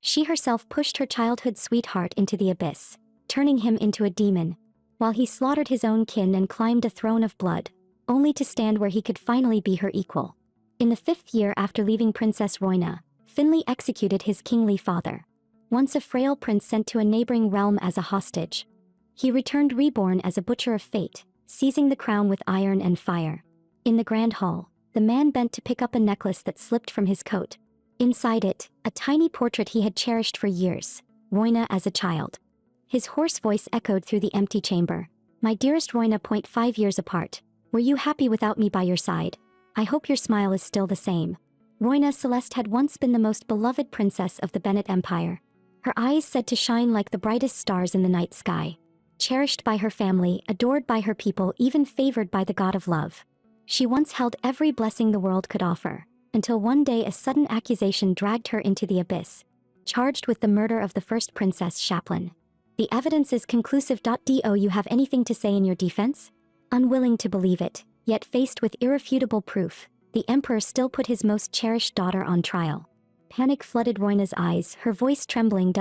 She herself pushed her childhood sweetheart into the abyss, turning him into a demon, while he slaughtered his own kin and climbed a throne of blood, only to stand where he could finally be her equal. In the 5th year after leaving Princess Royna, Finley executed his kingly father, once a frail prince sent to a neighboring realm as a hostage. He returned reborn as a butcher of fate, seizing the crown with iron and fire. In the grand hall, the man bent to pick up a necklace that slipped from his coat. Inside it, a tiny portrait he had cherished for years, Royna as a child. His hoarse voice echoed through the empty chamber. My dearest Royna, 5 years apart. Were you happy without me by your side? I hope your smile is still the same. Royna Celeste had once been the most beloved princess of the Bennett Empire. Her eyes said to shine like the brightest stars in the night sky. Cherished by her family, adored by her people, even favored by the god of love. She once held every blessing the world could offer, until one day a sudden accusation dragged her into the abyss, charged with the murder of the first Princess Chaplain. The evidence is conclusive. Do you have anything to say in your defense? Unwilling to believe it, yet faced with irrefutable proof, the emperor still put his most cherished daughter on trial. Panic flooded Royna's eyes, her voice trembling.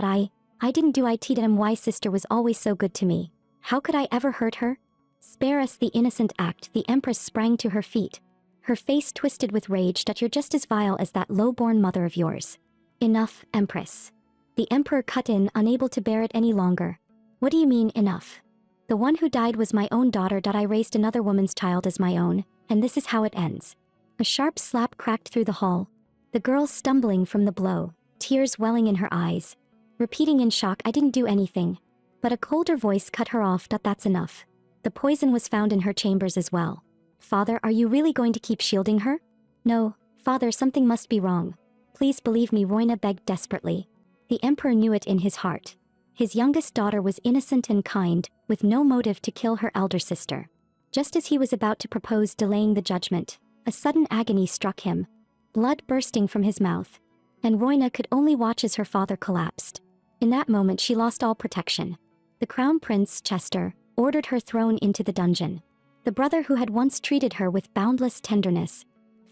I didn't do it. My sister was always so good to me. How could I ever hurt her? Spare us the innocent act. The empress sprang to her feet, her face twisted with rage. You're just as vile as that low-born mother of yours. Enough, empress. The emperor cut in, unable to bear it any longer. What do you mean, enough? The one who died was my own daughter. I raised another woman's child as my own, and this is how it ends. A sharp slap cracked through the hall, the girl stumbling from the blow, tears welling in her eyes, repeating in shock, I didn't do anything. But a colder voice cut her off. That's enough. The poison was found in her chambers as well. Father, are you really going to keep shielding her? No, father, something must be wrong. Please believe me, Royna begged desperately. The emperor knew it in his heart. His youngest daughter was innocent and kind, with no motive to kill her elder sister. Just as he was about to propose delaying the judgment, a sudden agony struck him, blood bursting from his mouth, and Royna could only watch as her father collapsed. In that moment she lost all protection. The crown prince, Chester, ordered her thrown into the dungeon. The brother who had once treated her with boundless tenderness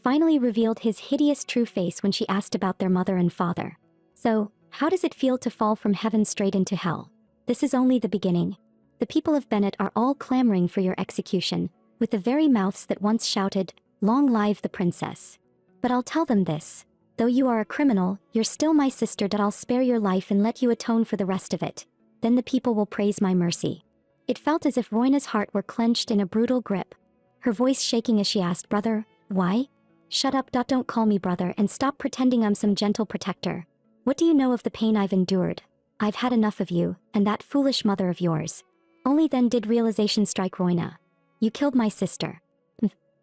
finally revealed his hideous true face when she asked about their mother and father. So, how does it feel to fall from heaven straight into hell? This is only the beginning. The people of Bennett are all clamoring for your execution, with the very mouths that once shouted, "Long live the princess." But I'll tell them this. Though you are a criminal, you're still my sister. I'll spare your life and let you atone for the rest of it. Then the people will praise my mercy. It felt as if Royna's heart were clenched in a brutal grip, her voice shaking as she asked, Brother, why? Shut up. Don't call me brother, and stop pretending I'm some gentle protector. What do you know of the pain I've endured? I've had enough of you, and that foolish mother of yours. Only then did realization strike Royna. You killed my sister.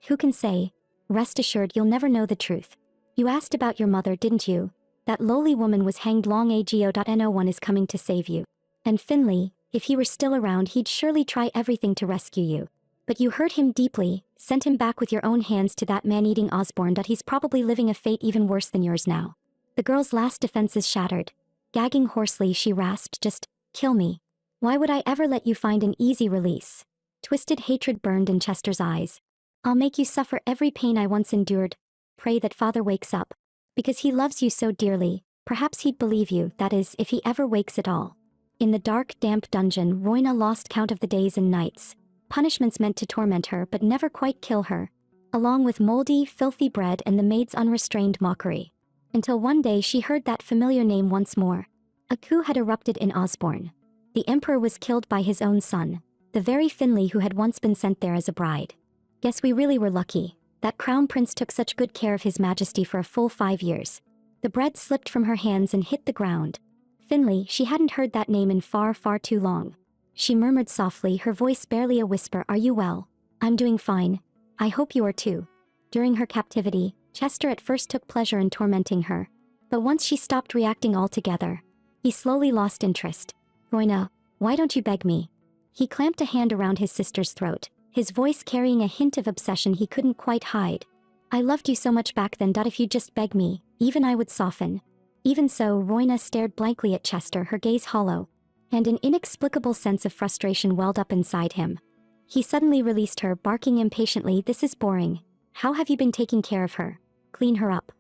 Who can say? Rest assured you'll never know the truth. You asked about your mother, didn't you? That lowly woman was hanged long ago. No one is coming to save you. And Finley, if he were still around, he'd surely try everything to rescue you. But you hurt him deeply, sent him back with your own hands to that man-eating Osborne. He's probably living a fate even worse than yours now. The girl's last defenses shattered. Gagging hoarsely, she rasped, just kill me. Why would I ever let you find an easy release? Twisted hatred burned in Chester's eyes. I'll make you suffer every pain I once endured. Pray that father wakes up. Because he loves you so dearly, perhaps he'd believe you, that is, if he ever wakes at all. In the dark, damp dungeon, Royna lost count of the days and nights. Punishments meant to torment her but never quite kill her, along with moldy, filthy bread and the maid's unrestrained mockery. Until one day she heard that familiar name once more. A coup had erupted in Osborne. The emperor was killed by his own son, the very Finley who had once been sent there as a bride. Guess we really were lucky. That crown prince took such good care of his majesty for a full 5 years. The bread slipped from her hands and hit the ground. Finley, she hadn't heard that name in far, far too long. She murmured softly, her voice barely a whisper, Are you well? I'm doing fine. I hope you are too. During her captivity, Chester at first took pleasure in tormenting her. But once she stopped reacting altogether, he slowly lost interest. Royna, why don't you beg me? He clamped a hand around his sister's throat, his voice carrying a hint of obsession he couldn't quite hide. I loved you so much back then. If you'd just beg me, even I would soften. Even so, Royna stared blankly at Chester, her gaze hollow, and an inexplicable sense of frustration welled up inside him. He suddenly released her, barking impatiently, This is boring. How have you been taking care of her? Clean her up.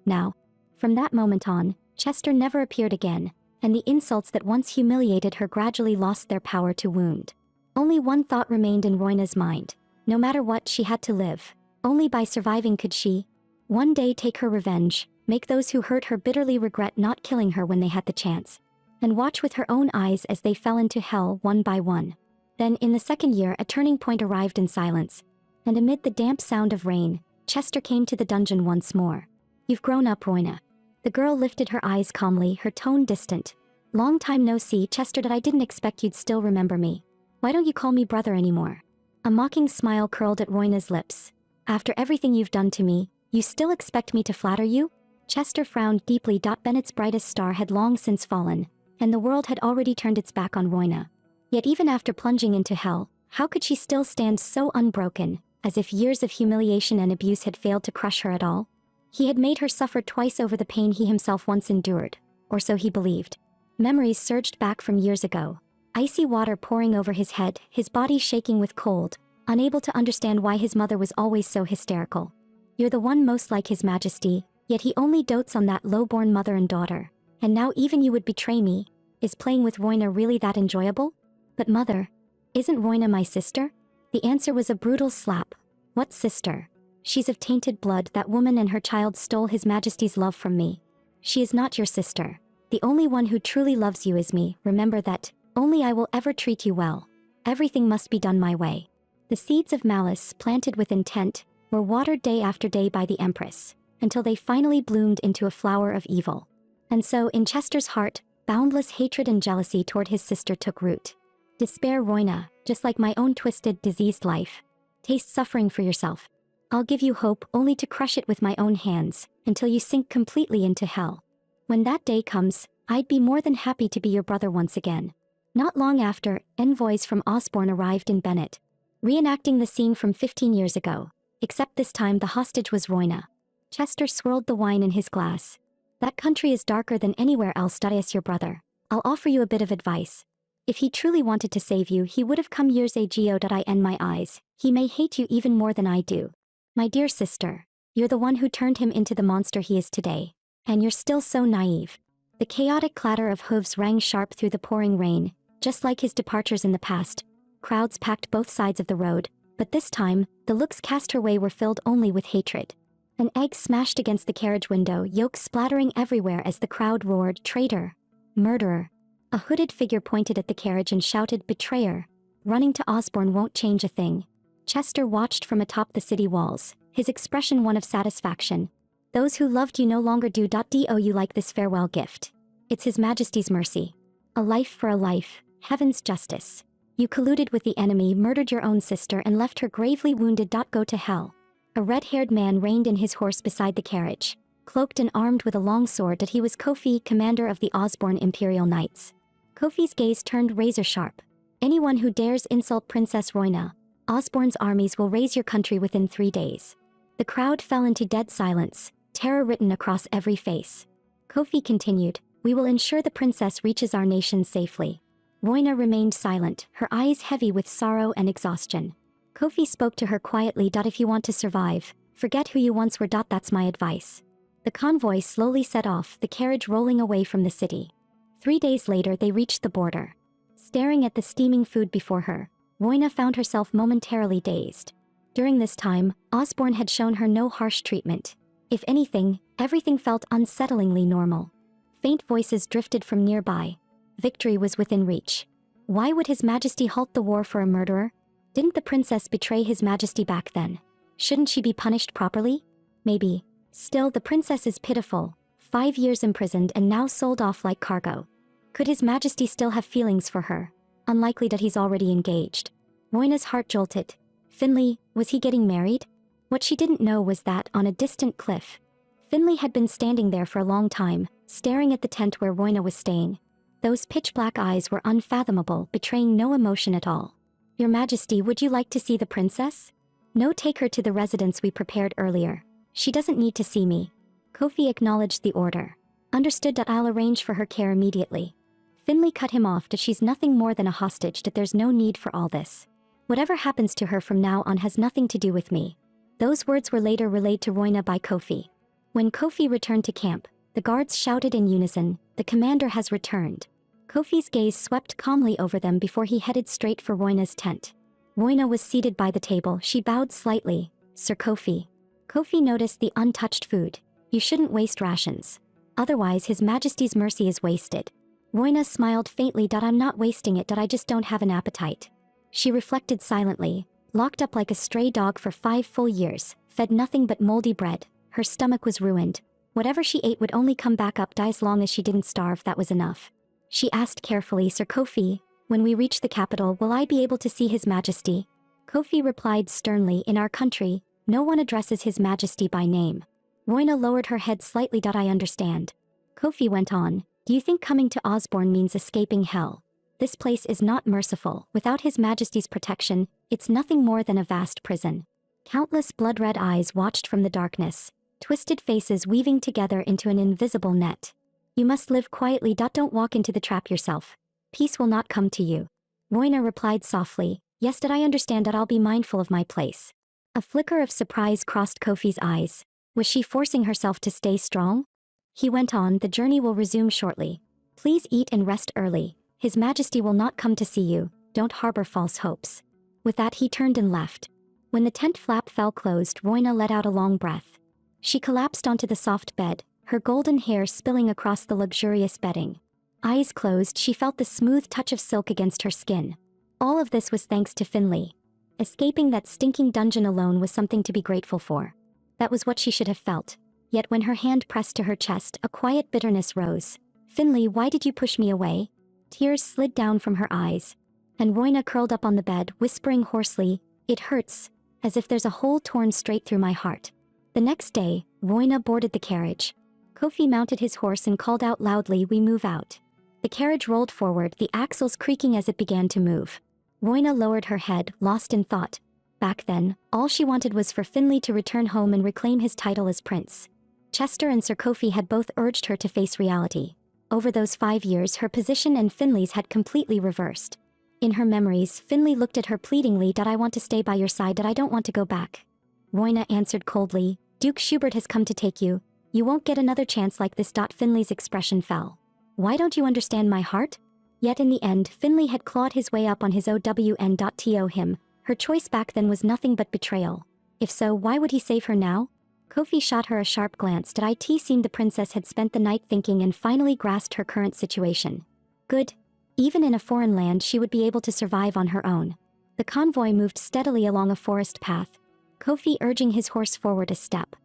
Now. From that moment on, Chester never appeared again, and the insults that once humiliated her gradually lost their power to wound. Only one thought remained in Royna's mind. No matter what, she had to live. Only by surviving could she, one day, take her revenge, make those who hurt her bitterly regret not killing her when they had the chance, and watch with her own eyes as they fell into hell one by one. Then, in the second year, a turning point arrived in silence, and amid the damp sound of rain, Chester came to the dungeon once more. "You've grown up, Royna." The girl lifted her eyes calmly, her tone distant. "Long time no see, Chester, that I didn't expect you'd still remember me. Why don't you call me brother anymore?" A mocking smile curled at Royna's lips. "After everything you've done to me, you still expect me to flatter you?" Chester frowned deeply. Bennett's brightest star had long since fallen, and the world had already turned its back on Royna. Yet even after plunging into hell, how could she still stand so unbroken, as if years of humiliation and abuse had failed to crush her at all? He had made her suffer twice over the pain he himself once endured, or so he believed. Memories surged back from years ago. Icy water pouring over his head, his body shaking with cold, unable to understand why his mother was always so hysterical. "You're the one most like His Majesty, yet he only dotes on that low-born mother and daughter. And now even you would betray me. Is playing with Royna really that enjoyable?" "But mother, isn't Royna my sister?" The answer was a brutal slap. "What sister? She's of tainted blood. That woman and her child stole His Majesty's love from me. She is not your sister. The only one who truly loves you is me. Remember that. Only I will ever treat you well. Everything must be done my way." The seeds of malice, planted with intent, were watered day after day by the Empress, until they finally bloomed into a flower of evil. And so, in Chester's heart, boundless hatred and jealousy toward his sister took root. "Despair, Royna, just like my own twisted, diseased life. Taste suffering for yourself. I'll give you hope, only to crush it with my own hands, until you sink completely into hell. When that day comes, I'd be more than happy to be your brother once again." Not long after, envoys from Osborne arrived in Bennett, reenacting the scene from 15 years ago, except this time the hostage was Royna. Chester swirled the wine in his glass. "That country is darker than anywhere else. As your brother, I'll offer you a bit of advice. If he truly wanted to save you, he would have come years ago. In my eyes, he may hate you even more than I do. My dear sister, you're the one who turned him into the monster he is today. And you're still so naive." The chaotic clatter of hooves rang sharp through the pouring rain, just like his departures in the past. Crowds packed both sides of the road, but this time, the looks cast her way were filled only with hatred. An egg smashed against the carriage window, yolk splattering everywhere as the crowd roared, "Traitor! Murderer!" A hooded figure pointed at the carriage and shouted, "Betrayer!" Running to Osborne won't change a thing. Chester watched from atop the city walls, his expression one of satisfaction. "Those who loved you no longer do. Do you like this farewell gift? It's His Majesty's mercy. A life for a life, heaven's justice. You colluded with the enemy, murdered your own sister, and left her gravely wounded. Go to hell." A red-haired man reined in his horse beside the carriage, cloaked and armed with a long sword. He was Kofi, commander of the Osborne Imperial Knights. Kofi's gaze turned razor-sharp. "Anyone who dares insult Princess Royna, Osborne's armies will raise your country within 3 days." The crowd fell into dead silence, terror written across every face. Kofi continued, "We will ensure the princess reaches our nation safely." Royna remained silent, her eyes heavy with sorrow and exhaustion. Kofi spoke to her quietly. "If you want to survive, forget who you once were. That's my advice." The convoy slowly set off, the carriage rolling away from the city. 3 days later they reached the border. Staring at the steaming food before her, Royna found herself momentarily dazed. During this time, Osborne had shown her no harsh treatment. If anything, everything felt unsettlingly normal. Faint voices drifted from nearby. Victory was within reach. Why would His Majesty halt the war for a murderer? Didn't the princess betray His Majesty back then? Shouldn't she be punished properly? Maybe. Still, the princess is pitiful. 5 years imprisoned and now sold off like cargo. Could His Majesty still have feelings for her? Unlikely that he's already engaged. Royna's heart jolted. Finley, was he getting married? What she didn't know was that, on a distant cliff, Finley had been standing there for a long time, staring at the tent where Royna was staying. Those pitch-black eyes were unfathomable, betraying no emotion at all. "Your Majesty, would you like to see the princess?" "No, take her to the residence we prepared earlier. She doesn't need to see me." Kofi acknowledged the order. "Understood. I'll arrange for her care immediately." Finley cut him off. "She's nothing more than a hostage. There's no need for all this. Whatever happens to her from now on has nothing to do with me." Those words were later relayed to Royna by Kofi. When Kofi returned to camp, The guards shouted in unison, "The commander has returned." Kofi's gaze swept calmly over them before he headed straight for Royna's tent. Royna was seated by the table. She bowed slightly. "Sir Kofi." Kofi noticed the untouched food. "You shouldn't waste rations. Otherwise His Majesty's mercy is wasted." Royna smiled faintly. "I'm not wasting it. I just don't have an appetite." She reflected silently. Locked up like a stray dog for 5 full years, fed nothing but moldy bread, her stomach was ruined. Whatever she ate would only come back up. As long as she didn't starve, that was enough. She asked carefully, "Sir Kofi, when we reach the capital, will I be able to see His Majesty?" Kofi replied sternly, "In our country, no one addresses His Majesty by name." Royna lowered her head slightly. "I understand." Kofi went on, "Do you think coming to Osborne means escaping hell? This place is not merciful. Without His Majesty's protection, it's nothing more than a vast prison." Countless blood-red eyes watched from the darkness, twisted faces weaving together into an invisible net. "You must live quietly. Don't walk into the trap yourself. Peace will not come to you." Royna replied softly, "Yes, I understand. I'll be mindful of my place." A flicker of surprise crossed Kofi's eyes. Was she forcing herself to stay strong? He went on, "The journey will resume shortly. Please eat and rest early. His Majesty will not come to see you. Don't harbor false hopes." With that he turned and left. When the tent flap fell closed, Royna let out a long breath. She collapsed onto the soft bed, her golden hair spilling across the luxurious bedding. Eyes closed, she felt the smooth touch of silk against her skin. All of this was thanks to Finley. Escaping that stinking dungeon alone was something to be grateful for. That was what she should have felt. Yet when her hand pressed to her chest, a quiet bitterness rose. "Finley, why did you push me away?" Tears slid down from her eyes. And Royna curled up on the bed, whispering hoarsely, "It hurts, as if there's a hole torn straight through my heart." The next day, Royna boarded the carriage. Kofi mounted his horse and called out loudly, "We move out." The carriage rolled forward, the axles creaking as it began to move. Royna lowered her head, lost in thought. Back then, all she wanted was for Finley to return home and reclaim his title as prince. Chester and Sir Kofi had both urged her to face reality. Over those 5 years, her position and Finley's had completely reversed. In her memories, Finley looked at her pleadingly, "I want to stay by your side. I don't want to go back." Royna answered coldly, "Duke Schubert has come to take you. You won't get another chance like this." Finley's expression fell. "Why don't you understand my heart?" Yet in the end, Finley had clawed his way up on his own. Him. Her choice back then was nothing but betrayal. If so, why would he save her now? Kofi shot her a sharp glance. It seemed the princess had spent the night thinking and finally grasped her current situation. Good. Even in a foreign land, she would be able to survive on her own. The convoy moved steadily along a forest path, Kofi urging his horse forward a step.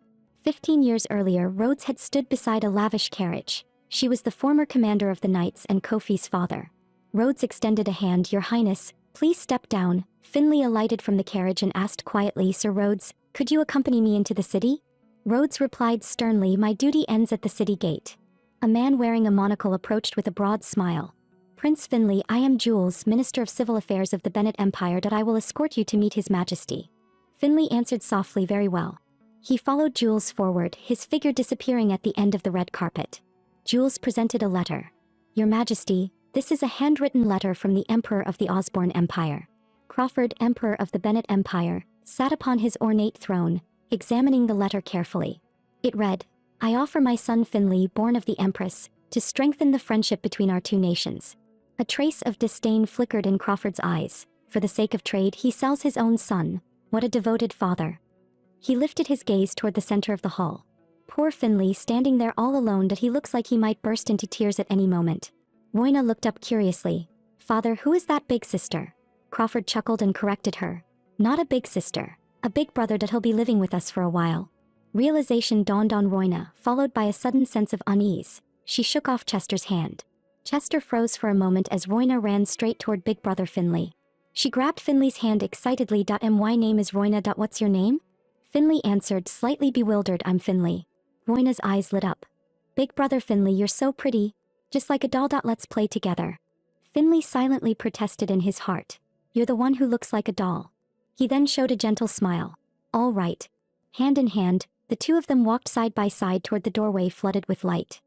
15 years earlier, Rhodes had stood beside a lavish carriage. She was the former commander of the Knights and Kofi's father. Rhodes extended a hand. "Your Highness, please step down." Finley alighted from the carriage and asked quietly, "Sir Rhodes, could you accompany me into the city?" Rhodes replied sternly, "My duty ends at the city gate." A man wearing a monocle approached with a broad smile. "Prince Finley, I am Jules, Minister of Civil Affairs of the Bennett Empire. I will escort you to meet His Majesty." Finley answered softly, "Very well." He followed Jules forward, his figure disappearing at the end of the red carpet. Jules presented a letter. "Your Majesty, this is a handwritten letter from the Emperor of the Osborne Empire." Crawford, Emperor of the Bennett Empire, sat upon his ornate throne, examining the letter carefully. It read, "I offer my son Finley, born of the Empress, to strengthen the friendship between our two nations." A trace of disdain flickered in Crawford's eyes. For the sake of trade, he sells his own son. What a devoted father. He lifted his gaze toward the center of the hall. Poor Finley, standing there all alone, he looks like he might burst into tears at any moment. Royna looked up curiously. "Father, who is that big sister?" Crawford chuckled and corrected her. "Not a big sister. A big brother that he'll be living with us for a while." Realization dawned on Royna, followed by a sudden sense of unease. She shook off Chester's hand. Chester froze for a moment as Royna ran straight toward Big Brother Finley. She grabbed Finley's hand excitedly. "My name is Royna. What's your name?" Finley answered, slightly bewildered, "I'm Finley." Royna's eyes lit up. "Big Brother Finley, you're so pretty. Just like a doll. Let's play together." Finley silently protested in his heart. "You're the one who looks like a doll." He then showed a gentle smile. "All right." Hand in hand, the two of them walked side by side toward the doorway flooded with light.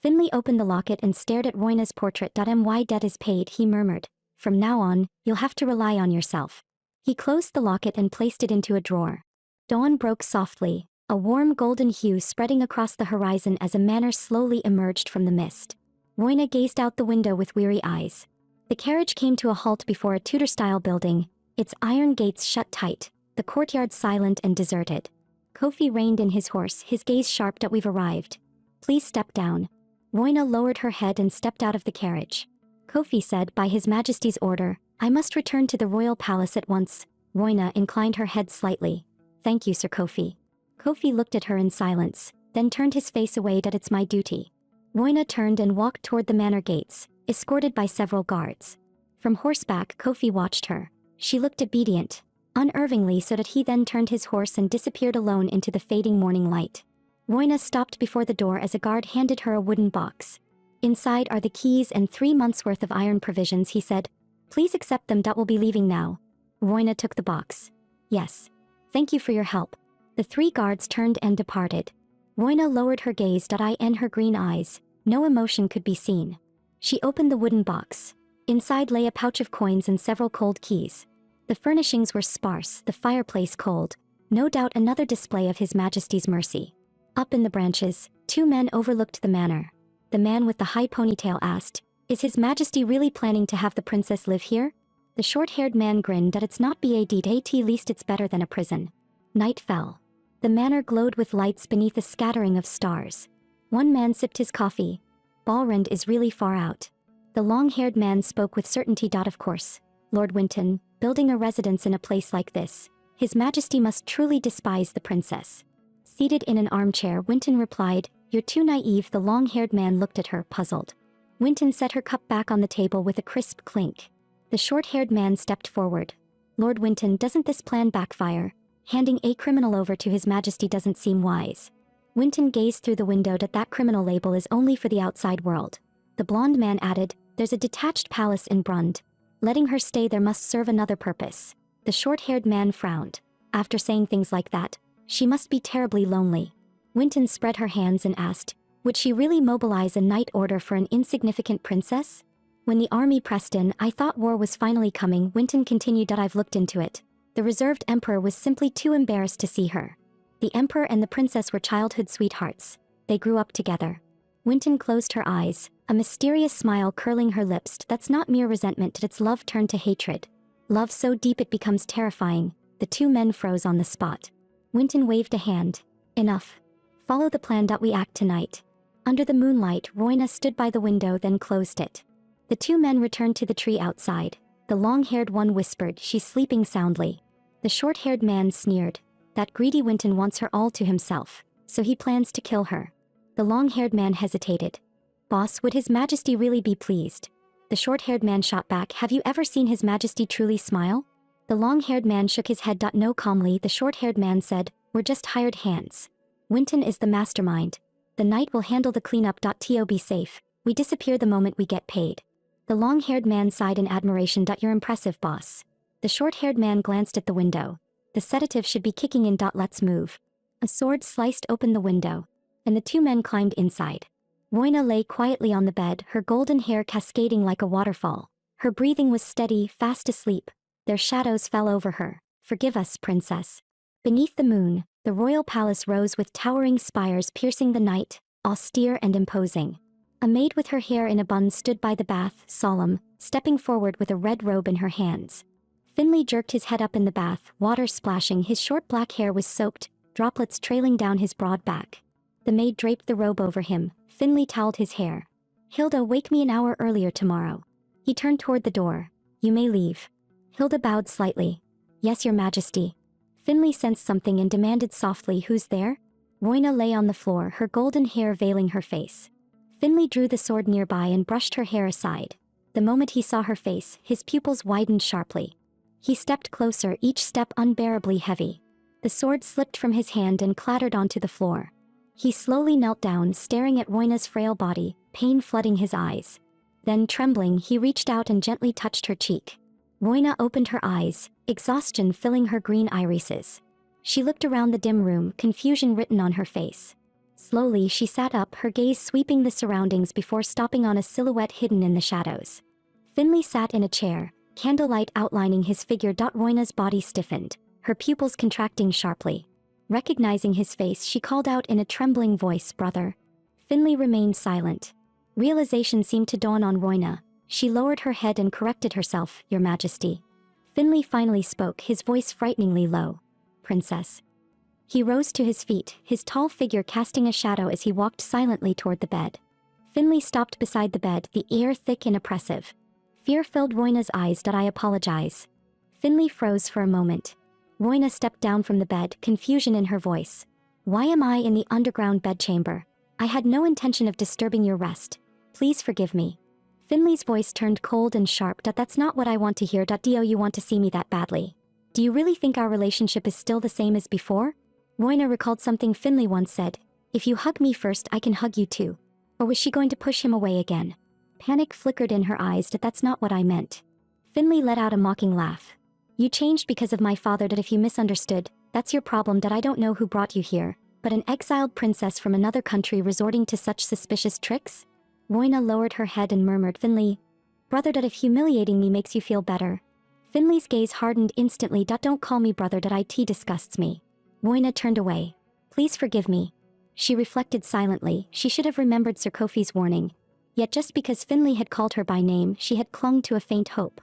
Finley opened the locket and stared at Royna's portrait. "My debt is paid," he murmured. "From now on, you'll have to rely on yourself." He closed the locket and placed it into a drawer. Dawn broke softly, a warm golden hue spreading across the horizon as a manor slowly emerged from the mist. Royna gazed out the window with weary eyes. The carriage came to a halt before a Tudor-style building, its iron gates shut tight, the courtyard silent and deserted. Kofi reined in his horse, his gaze sharp. "We've arrived. Please step down." Royna lowered her head and stepped out of the carriage. Kofi said, "By His Majesty's order, I must return to the royal palace at once." Royna inclined her head slightly. "Thank you, Sir Kofi." Kofi looked at her in silence, then turned his face away. "It's my duty." Royna turned and walked toward the manor gates, escorted by several guards. From horseback, Kofi watched her. She looked obedient, unerringly, so that he then turned his horse and disappeared alone into the fading morning light. Royna stopped before the door as a guard handed her a wooden box. "Inside are the keys and 3 months' worth of iron provisions," he said. "Please accept them. We'll be leaving now." Royna took the box. "Yes. Thank you for your help." The 3 guards turned and departed. Royna lowered her gaze. In her green eyes, no emotion could be seen. She opened the wooden box. Inside lay a pouch of coins and several cold keys. The furnishings were sparse, the fireplace cold. No doubt another display of His Majesty's mercy. Up in the branches, 2 men overlooked the manor. The man with the high ponytail asked, "Is His Majesty really planning to have the princess live here?" The short-haired man grinned. "It's not bad, at least it's better than a prison." Night fell. The manor glowed with lights beneath a scattering of stars. One man sipped his coffee. "Balrond is really far out." The long-haired man spoke with certainty. "Of course, Lord Winton, building a residence in a place like this. His Majesty must truly despise the princess." Seated in an armchair, Winton replied, "You're too naive." The long-haired man looked at her, puzzled. Winton set her cup back on the table with a crisp clink. The short-haired man stepped forward. "Lord Winton, doesn't this plan backfire? Handing a criminal over to His Majesty doesn't seem wise." Winton gazed through the window. "That criminal label is only for the outside world." The blonde man added, "There's a detached palace in Brund. Letting her stay there must serve another purpose." The short-haired man frowned. After saying things like that, she must be terribly lonely. Winton spread her hands and asked, would she really mobilize a night order for an insignificant princess? When the army pressed in, I thought war was finally coming. Winton continued. "I've looked into it. The reserved emperor was simply too embarrassed to see her. The emperor and the princess were childhood sweethearts. They grew up together." Winton closed her eyes, a mysterious smile curling her lips. "That's not mere resentment, it's love turned to hatred. Love so deep it becomes terrifying." The 2 men froze on the spot. Winton waved a hand. "Enough. Follow the plan. We act tonight." Under the moonlight, Royna stood by the window, then closed it. The 2 men returned to the tree outside. The long-haired one whispered, "She's sleeping soundly." The short-haired man sneered. "That greedy Winton wants her all to himself, so he plans to kill her." The long-haired man hesitated. "Boss, would His Majesty really be pleased?" The short-haired man shot back, "Have you ever seen His Majesty truly smile?" The long-haired man shook his head. "No." Calmly, the short-haired man said, "We're just hired hands. Winton is the mastermind. The knight will handle the cleanup. To be safe, we disappear the moment we get paid." The long-haired man sighed in admiration. "You're impressive, boss." The short-haired man glanced at the window. "The sedative should be kicking in. Let's move." A sword sliced open the window, and the 2 men climbed inside. Royna lay quietly on the bed, her golden hair cascading like a waterfall. Her breathing was steady, fast asleep. Their shadows fell over her. "Forgive us, princess." Beneath the moon, the royal palace rose with towering spires piercing the night, austere and imposing. A maid with her hair in a bun stood by the bath, solemn, stepping forward with a red robe in her hands. Finley jerked his head up in the bath, water splashing. His short black hair was soaked, droplets trailing down his broad back. The maid draped the robe over him. Finley toweled his hair. "Hilda, wake me an hour earlier tomorrow." He turned toward the door. "You may leave." Hilda bowed slightly. "Yes, Your Majesty." Finley sensed something and demanded softly, "Who's there?" Royna lay on the floor, her golden hair veiling her face. Finley drew the sword nearby and brushed her hair aside. The moment he saw her face, his pupils widened sharply. He stepped closer, each step unbearably heavy. The sword slipped from his hand and clattered onto the floor. He slowly knelt down, staring at Royna's frail body, pain flooding his eyes. Then, trembling, he reached out and gently touched her cheek. Royna opened her eyes, exhaustion filling her green irises. She looked around the dim room, confusion written on her face. Slowly, she sat up, her gaze sweeping the surroundings before stopping on a silhouette hidden in the shadows. Finley sat in a chair, candlelight outlining his figure. Royna's body stiffened, her pupils contracting sharply. Recognizing his face, she called out in a trembling voice, "Brother." Finley remained silent. Realization seemed to dawn on Royna. She lowered her head and corrected herself, "Your Majesty." Finley finally spoke, his voice frighteningly low. "Princess." He rose to his feet, his tall figure casting a shadow as he walked silently toward the bed. Finley stopped beside the bed, the air thick and oppressive. Fear filled Royna's eyes. "I apologize." Finley froze for a moment. Royna stepped down from the bed, confusion in her voice. "Why am I in the underground bedchamber? I had no intention of disturbing your rest. Please forgive me." Finley's voice turned cold and sharp. "That's not what I want to hear. Do you want to see me that badly? Do you really think our relationship is still the same as before?" Royna recalled something Finley once said. "If you hug me first, I can hug you too." Or was she going to push him away again? Panic flickered in her eyes. "That's not what I meant." Finley let out a mocking laugh. "You changed because of my father. If you misunderstood, that's your problem. I don't know who brought you here, but an exiled princess from another country resorting to such suspicious tricks?" Royna lowered her head and murmured, "Finley, brother, if humiliating me makes you feel better." Finley's gaze hardened instantly. "Don't call me brother. It disgusts me." Royna turned away. "Please forgive me." She reflected silently. She should have remembered Sir Kofi's warning. Yet just because Finley had called her by name, she had clung to a faint hope.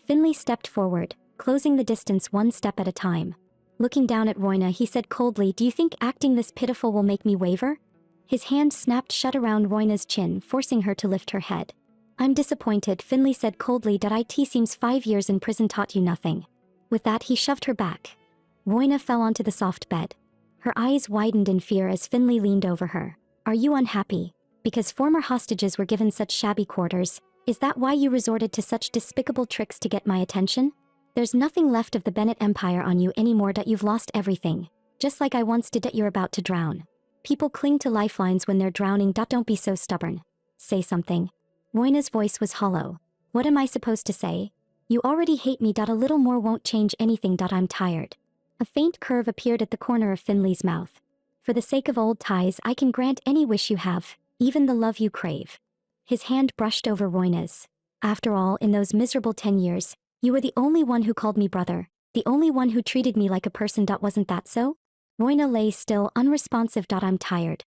Finley stepped forward, closing the distance one step at a time. Looking down at Royna, he said coldly, "Do you think acting this pitiful will make me waver?" His hand snapped shut around Royna's chin, forcing her to lift her head. "I'm disappointed," Finley said coldly. "It seems 5 years in prison taught you nothing." With that, he shoved her back. Royna fell onto the soft bed. Her eyes widened in fear as Finley leaned over her. "Are you unhappy? Because former hostages were given such shabby quarters? Is that why you resorted to such despicable tricks to get my attention? There's nothing left of the Bennett Empire on you anymore. You've lost everything. Just like I once did. You're about to drown. People cling to lifelines when they're drowning. Don't be so stubborn. Say something." Royna's voice was hollow. "What am I supposed to say? You already hate me. A little more won't change anything. I'm tired." A faint curve appeared at the corner of Finley's mouth. "For the sake of old ties, I can grant any wish you have, even the love you crave." His hand brushed over Royna's. "After all, in those miserable 10 years, you were the only one who called me brother, the only one who treated me like a person. Wasn't that so?" Royna lay still, unresponsive. "I'm tired."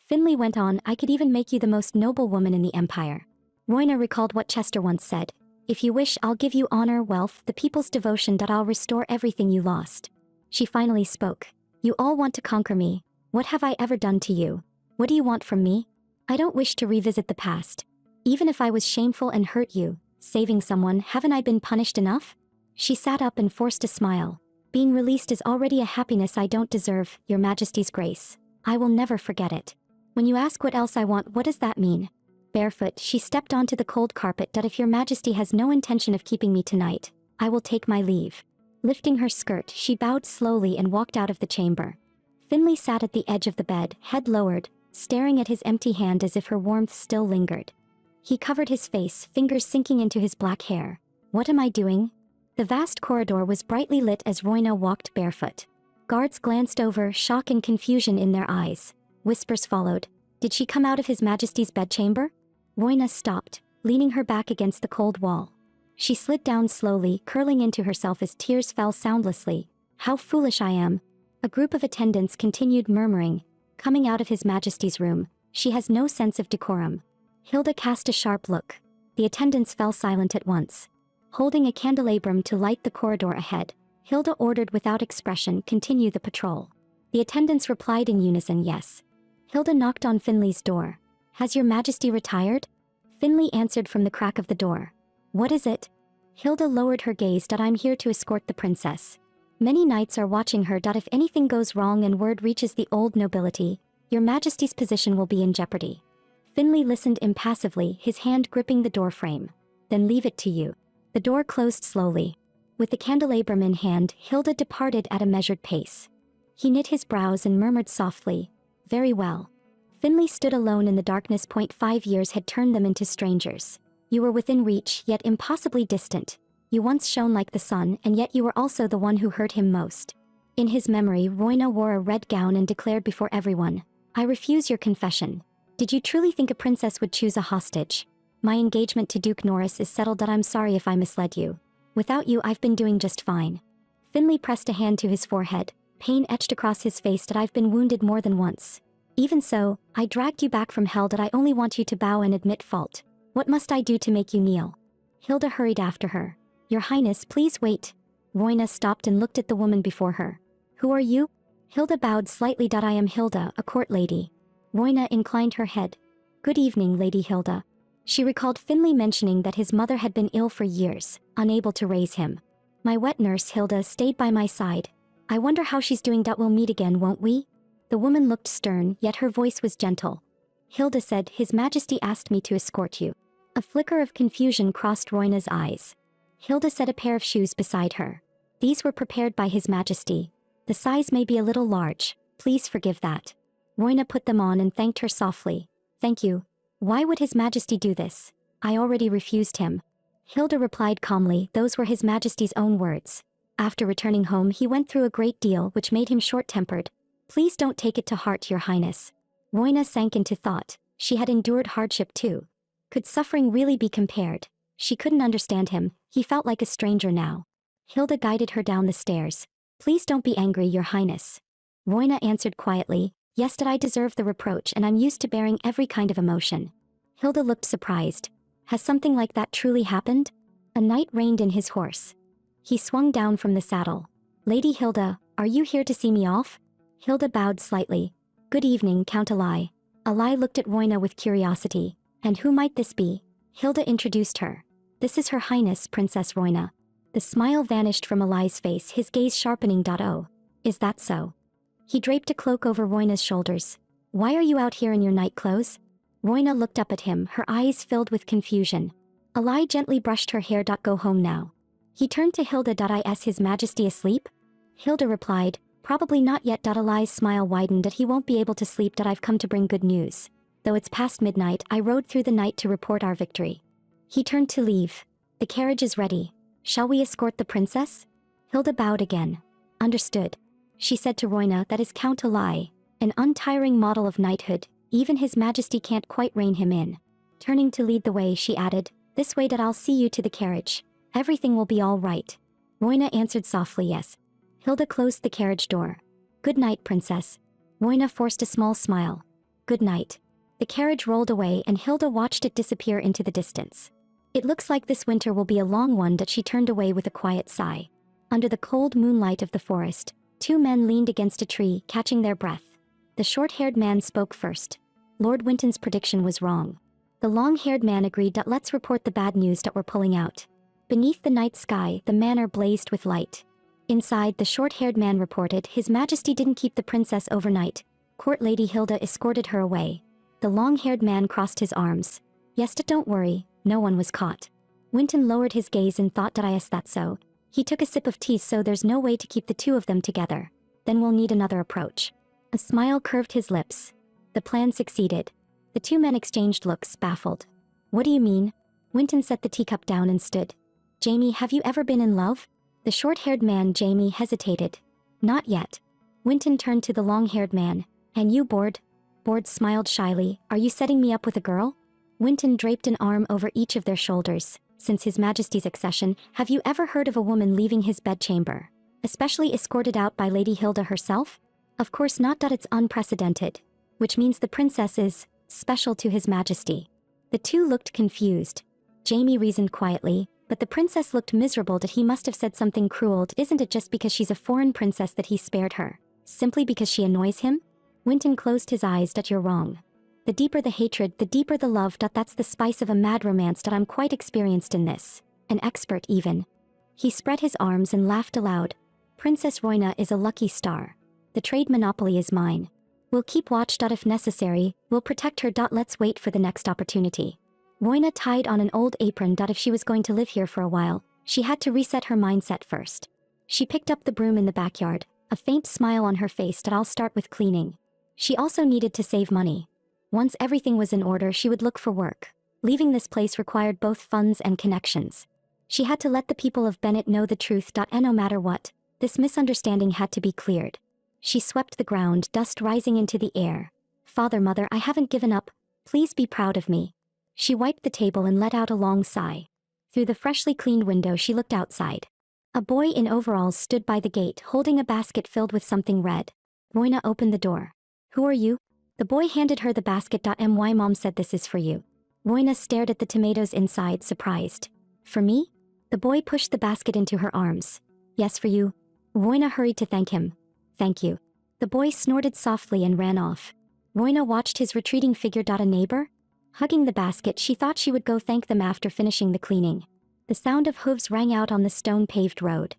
Finley went on, "I could even make you the most noble woman in the Empire." Royna recalled what Chester once said. "If you wish, I'll give you honor, wealth, the people's devotion. I'll restore everything you lost." She finally spoke. "You all want to conquer me. What have I ever done to you? What do you want from me? I don't wish to revisit the past. Even if I was shameful and hurt you, saving someone, haven't I been punished enough?" She sat up and forced a smile. "Being released is already a happiness I don't deserve, Your Majesty's grace. I will never forget it. When you ask what else I want, what does that mean?" Barefoot, she stepped onto the cold carpet. "If Your Majesty has no intention of keeping me tonight, I will take my leave." Lifting her skirt, she bowed slowly and walked out of the chamber. Finley sat at the edge of the bed, head lowered, staring at his empty hand as if her warmth still lingered. He covered his face, fingers sinking into his black hair. "What am I doing?" The vast corridor was brightly lit as Royna walked barefoot. Guards glanced over, shock and confusion in their eyes. Whispers followed. Did she come out of His Majesty's bedchamber? Royna stopped, leaning her back against the cold wall. She slid down slowly, curling into herself as tears fell soundlessly. "How foolish I am." A group of attendants continued murmuring. "Coming out of His Majesty's room, she has no sense of decorum." Hilda cast a sharp look. The attendants fell silent at once. Holding a candelabrum to light the corridor ahead, Hilda ordered without expression, "Continue the patrol." The attendants replied in unison, "Yes." Hilda knocked on Finley's door. "Has Your Majesty retired?" Finley answered from the crack of the door. "What is it?" Hilda lowered her gaze. "I'm here to escort the princess. Many knights are watching her. If anything goes wrong and word reaches the old nobility, Your Majesty's position will be in jeopardy." Finley listened impassively, his hand gripping the doorframe. "Then leave it to you." The door closed slowly. With the candelabrum in hand, Hilda departed at a measured pace. He knit his brows and murmured softly, "Very well." Finley stood alone in the darkness. 5 years had turned them into strangers. You were within reach, yet impossibly distant. You once shone like the sun, and yet you were also the one who hurt him most. In his memory, Royna wore a red gown and declared before everyone, "I refuse your confession. Did you truly think a princess would choose a hostage? My engagement to Duke Norris is settled. I'm sorry if I misled you. Without you, I've been doing just fine." Finley pressed a hand to his forehead. Pain etched across his face that I've been wounded more than once. Even so, I dragged you back from hell that I only want you to bow and admit fault. What must I do to make you kneel? Hilda hurried after her. Your Highness, please wait. Royna stopped and looked at the woman before her. Who are you? Hilda bowed slightly. I am Hilda, a court lady. Royna inclined her head. Good evening, Lady Hilda. She recalled Finley mentioning that his mother had been ill for years, unable to raise him. My wet nurse Hilda stayed by my side. I wonder how she's doing. We'll meet again, won't we? The woman looked stern, yet her voice was gentle. Hilda said, His Majesty asked me to escort you. A flicker of confusion crossed Royna's eyes. Hilda set a pair of shoes beside her. These were prepared by His Majesty. The size may be a little large. Please forgive that. Royna put them on and thanked her softly. Thank you. Why would His Majesty do this? I already refused him. Hilda replied calmly, those were His Majesty's own words. After returning home he went through a great deal which made him short-tempered. Please don't take it to heart, Your Highness. Royna sank into thought. She had endured hardship too. Could suffering really be compared? She couldn't understand him. He felt like a stranger now. Hilda guided her down the stairs. Please don't be angry, Your Highness. Royna answered quietly, Yes, that I deserve the reproach and I'm used to bearing every kind of emotion. Hilda looked surprised. Has something like that truly happened? A knight reined in his horse. He swung down from the saddle. Lady Hilda, are you here to see me off? Hilda bowed slightly. Good evening, Count Alai. Alai looked at Royna with curiosity. And who might this be? Hilda introduced her. This is Her Highness, Princess Royna. The smile vanished from Alai's face, his gaze sharpening. Oh, is that so? He draped a cloak over Royna's shoulders. Why are you out here in your night clothes? Royna looked up at him, her eyes filled with confusion. Alai gently brushed her hair. Go home now. He turned to Hilda. Is His Majesty asleep? Hilda replied, Probably not yet. Alai's smile widened. He won't be able to sleep. I've come to bring good news. Though it's past midnight, I rode through the night to report our victory. He turned to leave. The carriage is ready. Shall we escort the princess? Hilda bowed again. Understood. She said to Royna, That is Count Alai, an untiring model of knighthood. Even His Majesty can't quite rein him in. Turning to lead the way, she added, This way. I'll see you to the carriage. Everything will be all right. Royna answered softly yes. Hilda closed the carriage door. Good night, Princess. Royna forced a small smile. Good night. The carriage rolled away and Hilda watched it disappear into the distance. It looks like this winter will be a long one. She turned away with a quiet sigh. Under the cold moonlight of the forest, two men leaned against a tree, catching their breath. The short-haired man spoke first. Lord Winton's prediction was wrong. The long-haired man agreed. Let's report the bad news that we're pulling out. Beneath the night sky, the manor blazed with light. Inside, the short-haired man reported, His Majesty didn't keep the princess overnight. Court Lady Hilda escorted her away. The long-haired man crossed his arms. Yes, don't worry, no one was caught. Winton lowered his gaze and thought, Is that so? He took a sip of tea. So there's no way to keep the two of them together. Then we'll need another approach. A smile curved his lips. The plan succeeded. The two men exchanged looks, baffled. What do you mean? Winton set the teacup down and stood. Jamie, have you ever been in love? The short-haired man, Jamie, hesitated. Not yet. Winton turned to the long-haired man. And you, Board? Board smiled shyly. Are you setting me up with a girl? Winton draped an arm over each of their shoulders. Since His Majesty's accession, have you ever heard of a woman leaving his bedchamber, especially escorted out by Lady Hilda herself? Of course not. It's unprecedented. Which means the princess is special to His Majesty. The two looked confused. Jamie reasoned quietly, but the princess looked miserable. He must have said something cruel. Isn't it just because she's a foreign princess that he spared her? Simply because she annoys him? Winton closed his eyes. You're wrong. The deeper the hatred, the deeper the love. That's the spice of a mad romance. I'm quite experienced in this. An expert even. He spread his arms and laughed aloud. Princess Royna is a lucky star. The trade monopoly is mine. We'll keep watch. If necessary, we'll protect her. Let's wait for the next opportunity. Royna tied on an old apron. If she was going to live here for a while, she had to reset her mindset first. She picked up the broom in the backyard, a faint smile on her face. I'll start with cleaning. She also needed to save money. Once everything was in order, she would look for work. Leaving this place required both funds and connections. She had to let the people of Bennett know the truth. And no matter what, this misunderstanding had to be cleared. She swept the ground, dust rising into the air. Father, Mother, I haven't given up. Please be proud of me. She wiped the table and let out a long sigh. Through the freshly cleaned window she looked outside. A boy in overalls stood by the gate holding a basket filled with something red. Royna opened the door. Who are you? The boy handed her the basket. My mom said this is for you. Royna stared at the tomatoes inside, surprised. For me? The boy pushed the basket into her arms. Yes, for you. Royna hurried to thank him. Thank you. The boy snorted softly and ran off. Royna watched his retreating figure. A neighbor? Hugging the basket, she thought she would go thank them after finishing the cleaning. The sound of hooves rang out on the stone-paved road.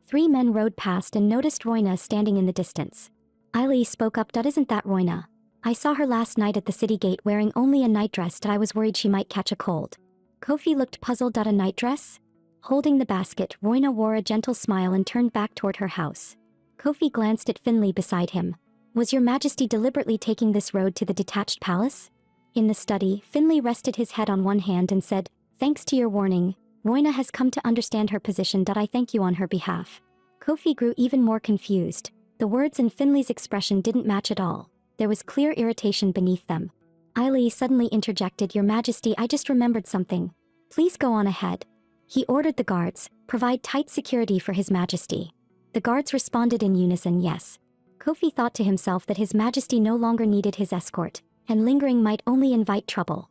3 men rode past and noticed Royna standing in the distance. Eileen spoke up. Isn't that Royna? I saw her last night at the city gate wearing only a nightdress. I was worried she might catch a cold. Kofi looked puzzled. A nightdress? Holding the basket, Royna wore a gentle smile and turned back toward her house. Kofi glanced at Finley beside him. Was your majesty deliberately taking this road to the detached palace? In the study, Finley rested his head on one hand and said, thanks to your warning, Royna has come to understand her position. I thank you on her behalf. Kofi grew even more confused. The words in Finley's expression didn't match at all. There was clear irritation beneath them. Eileen suddenly interjected, Your Majesty, I just remembered something. Please go on ahead. He ordered the guards, provide tight security for His Majesty. The guards responded in unison, yes. Kofi thought to himself that His Majesty no longer needed his escort, and lingering might only invite trouble.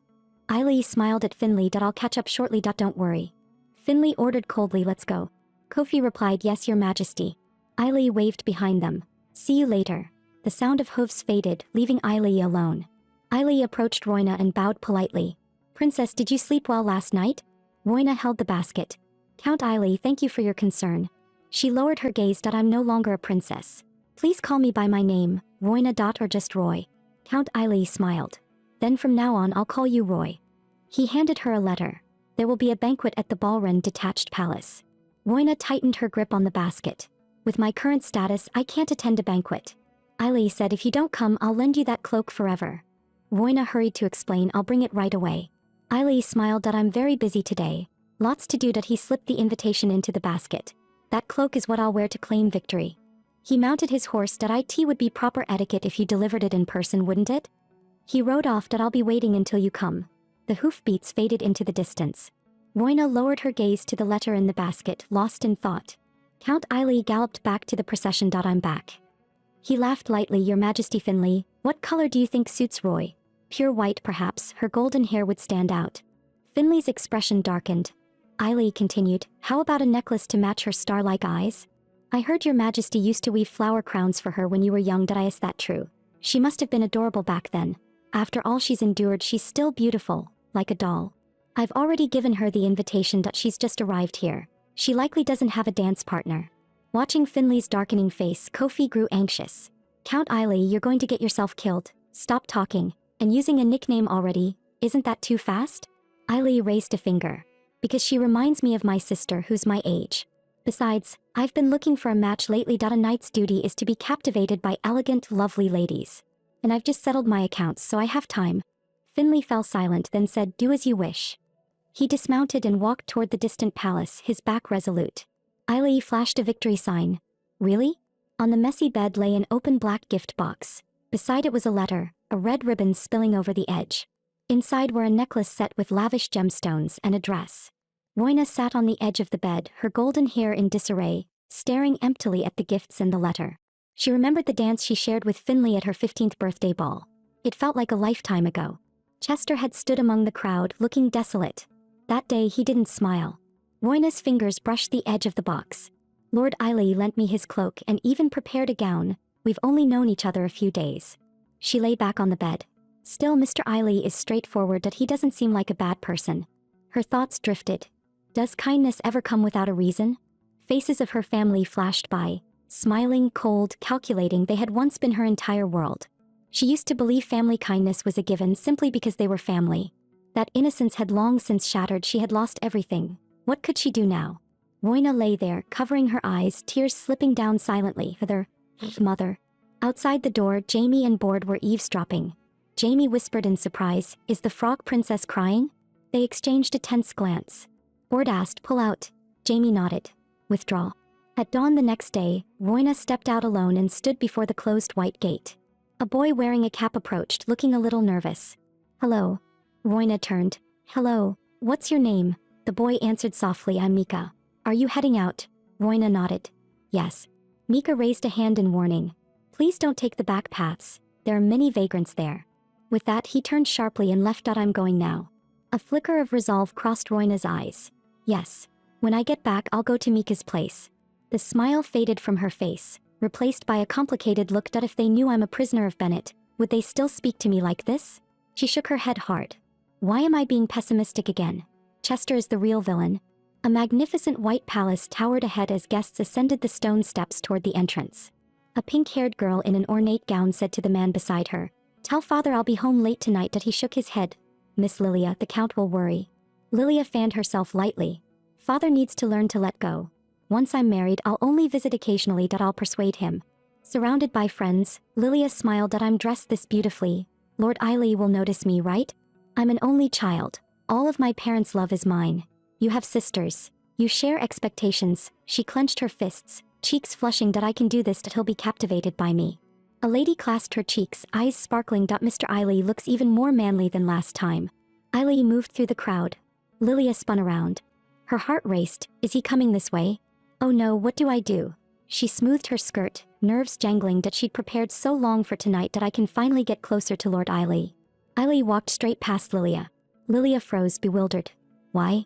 Eileen smiled at Finley. I'll catch up shortly. Don't worry. Finley ordered coldly, let's go. Kofi replied, yes, Your Majesty. Eileen waved behind them. See you later. The sound of hooves faded, leaving Eileen alone. Eileen approached Royna and bowed politely. Princess, did you sleep well last night? Royna held the basket. Count Eileen, thank you for your concern. She lowered her gaze. I'm no longer a princess. Please call me by my name, Royna. Or just Roy. Count Eileen smiled. Then from now on I'll call you Roy. He handed her a letter. There will be a banquet at the Balren detached palace. Royna tightened her grip on the basket. With my current status, I can't attend a banquet. Eileen said, if you don't come, I'll lend you that cloak forever. Royna hurried to explain, I'll bring it right away. Eileen smiled. I'm very busy today. Lots to do. He slipped the invitation into the basket. That cloak is what I'll wear to claim victory. He mounted his horse. It would be proper etiquette if you delivered it in person, wouldn't it? He rode off. I'll be waiting until you come. The hoofbeats faded into the distance. Royna lowered her gaze to the letter in the basket, lost in thought. Count Eileen galloped back to the procession. I'm back. He laughed lightly. Your Majesty Finley, what color do you think suits Roy? Pure white perhaps, her golden hair would stand out. Finley's expression darkened. Eileen continued, how about a necklace to match her star-like eyes? I heard Your Majesty used to weave flower crowns for her when you were young. Is that true? She must have been adorable back then. After all she's endured, she's still beautiful, like a doll. I've already given her the invitation. She's just arrived here. She likely doesn't have a dance partner. Watching Finley's darkening face, Kofi grew anxious. Count Eileen, you're going to get yourself killed. Stop talking. And using a nickname already, isn't that too fast? Eileen raised a finger. Because she reminds me of my sister who's my age. Besides, I've been looking for a match lately. A knight's duty is to be captivated by elegant, lovely ladies. And I've just settled my accounts, so I have time. Finley fell silent, then said, do as you wish. He dismounted and walked toward the distant palace, his back resolute. Eileen flashed a victory sign. Really? On the messy bed lay an open black gift box. Beside it was a letter, a red ribbon spilling over the edge. Inside were a necklace set with lavish gemstones and a dress. Royna sat on the edge of the bed, her golden hair in disarray, staring emptily at the gifts and the letter. She remembered the dance she shared with Finley at her 15th birthday ball. It felt like a lifetime ago. Chester had stood among the crowd, looking desolate. That day he didn't smile. Royna's fingers brushed the edge of the box. Lord Eileen lent me his cloak and even prepared a gown. We've only known each other a few days. She lay back on the bed. Still, Mr. Eileen is straightforward. He doesn't seem like a bad person. Her thoughts drifted. Does kindness ever come without a reason? Faces of her family flashed by. Smiling, cold, calculating, they had once been her entire world. She used to believe family kindness was a given simply because they were family. That innocence had long since shattered. She had lost everything. What could she do now? Royna lay there, covering her eyes, tears slipping down silently. Mother. Outside the door, Jamie and Borde were eavesdropping. Jamie whispered in surprise, is the frog princess crying? They exchanged a tense glance. Borde asked, pull out. Jamie nodded. Withdraw. At dawn the next day, Royna stepped out alone and stood before the closed white gate. A boy wearing a cap approached, looking a little nervous. Hello. Royna turned. Hello. What's your name? The boy answered softly, I'm Mika. Are you heading out? Royna nodded. Yes. Mika raised a hand in warning. Please don't take the back paths. There are many vagrants there. With that, he turned sharply and left. I'm going now. A flicker of resolve crossed Royna's eyes. Yes. When I get back, I'll go to Mika's place. The smile faded from her face, replaced by a complicated look. If they knew I'm a prisoner of Bennett, would they still speak to me like this? She shook her head hard. Why am I being pessimistic again? Chester is the real villain. A magnificent white palace towered ahead as guests ascended the stone steps toward the entrance. A pink-haired girl in an ornate gown said to the man beside her, "Tell father I'll be home late tonight." He shook his head. "Miss Lilia, the count will worry." Lilia fanned herself lightly. Father needs to learn to let go. Once I'm married, I'll only visit occasionally. I'll persuade him. Surrounded by friends, Lilia smiled. I'm dressed this beautifully. Lord Eiley will notice me, right? I'm an only child. All of my parents' love is mine. You have sisters. You share expectations. She clenched her fists, cheeks flushing. I can do this. He'll be captivated by me. A lady clasped her cheeks, eyes sparkling. Mr. Eiley looks even more manly than last time. Eiley moved through the crowd. Lilia spun around. Her heart raced. Is he coming this way? Oh no, what do I do? She smoothed her skirt, nerves jangling. She'd prepared so long for tonight. I can finally get closer to Lord Eiley. Eiley walked straight past Lilia. Lilia froze, bewildered. Why?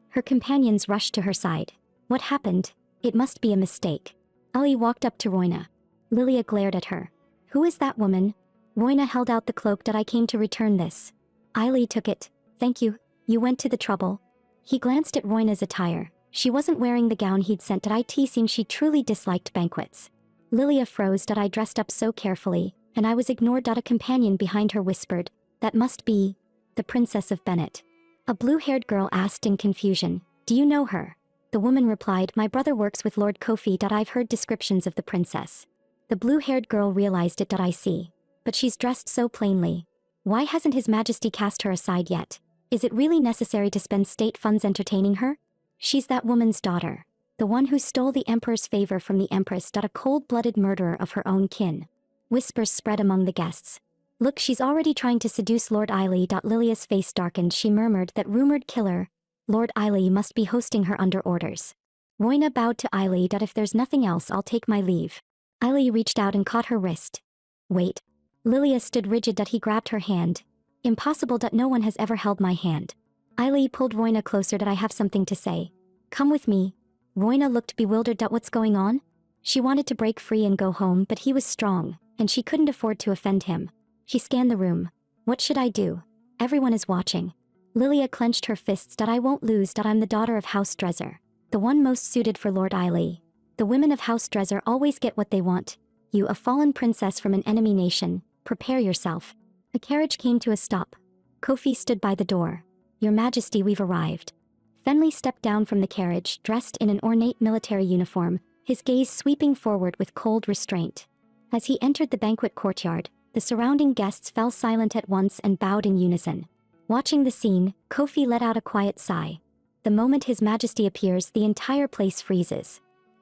Her companions rushed to her side. What happened? It must be a mistake. Eiley walked up to Royna. Lilia glared at her. Who is that woman? Royna held out the cloak. I came to return this. Eiley took it. Thank you. You went to the trouble. He glanced at Royna's attire. She wasn't wearing the gown he'd sent. It seemed she truly disliked banquets. Lilia froze. I dressed up so carefully, and I was ignored. A companion behind her whispered, that must be the Princess of Bennett. A blue-haired girl asked in confusion, do you know her? The woman replied, my brother works with Lord Kofi. I've heard descriptions of the princess. The blue-haired girl realized it. I see. But she's dressed so plainly. Why hasn't His Majesty cast her aside yet? Is it really necessary to spend state funds entertaining her? She's that woman's daughter. The one who stole the Emperor's favor from the Empress. A cold-blooded murderer of her own kin. Whispers spread among the guests. Look, she's already trying to seduce Lord Eiley. Lilia's face darkened. She murmured, that rumored killer. Lord Eiley must be hosting her under orders. Royna bowed to Eiley. If there's nothing else, I'll take my leave. Eiley reached out and caught her wrist. Wait. Lilia stood rigid. He grabbed her hand. Impossible. No one has ever held my hand. Eiley pulled Royna closer. I have something to say. Come with me. Royna looked bewildered. What's going on? She wanted to break free and go home, but he was strong, and she couldn't afford to offend him. She scanned the room. What should I do? Everyone is watching. Lilia clenched her fists. I won't lose. I'm the daughter of House Dresser. The one most suited for Lord Eiley. The women of House Dresser always get what they want. You, a fallen princess from an enemy nation, prepare yourself. A carriage came to a stop. Kofi stood by the door. Your Majesty, we've arrived. Fenley stepped down from the carriage, dressed in an ornate military uniform, his gaze sweeping forward with cold restraint. As he entered the banquet courtyard, the surrounding guests fell silent at once and bowed in unison. Watching the scene, Kofi let out a quiet sigh. The moment His Majesty appears, the entire place freezes.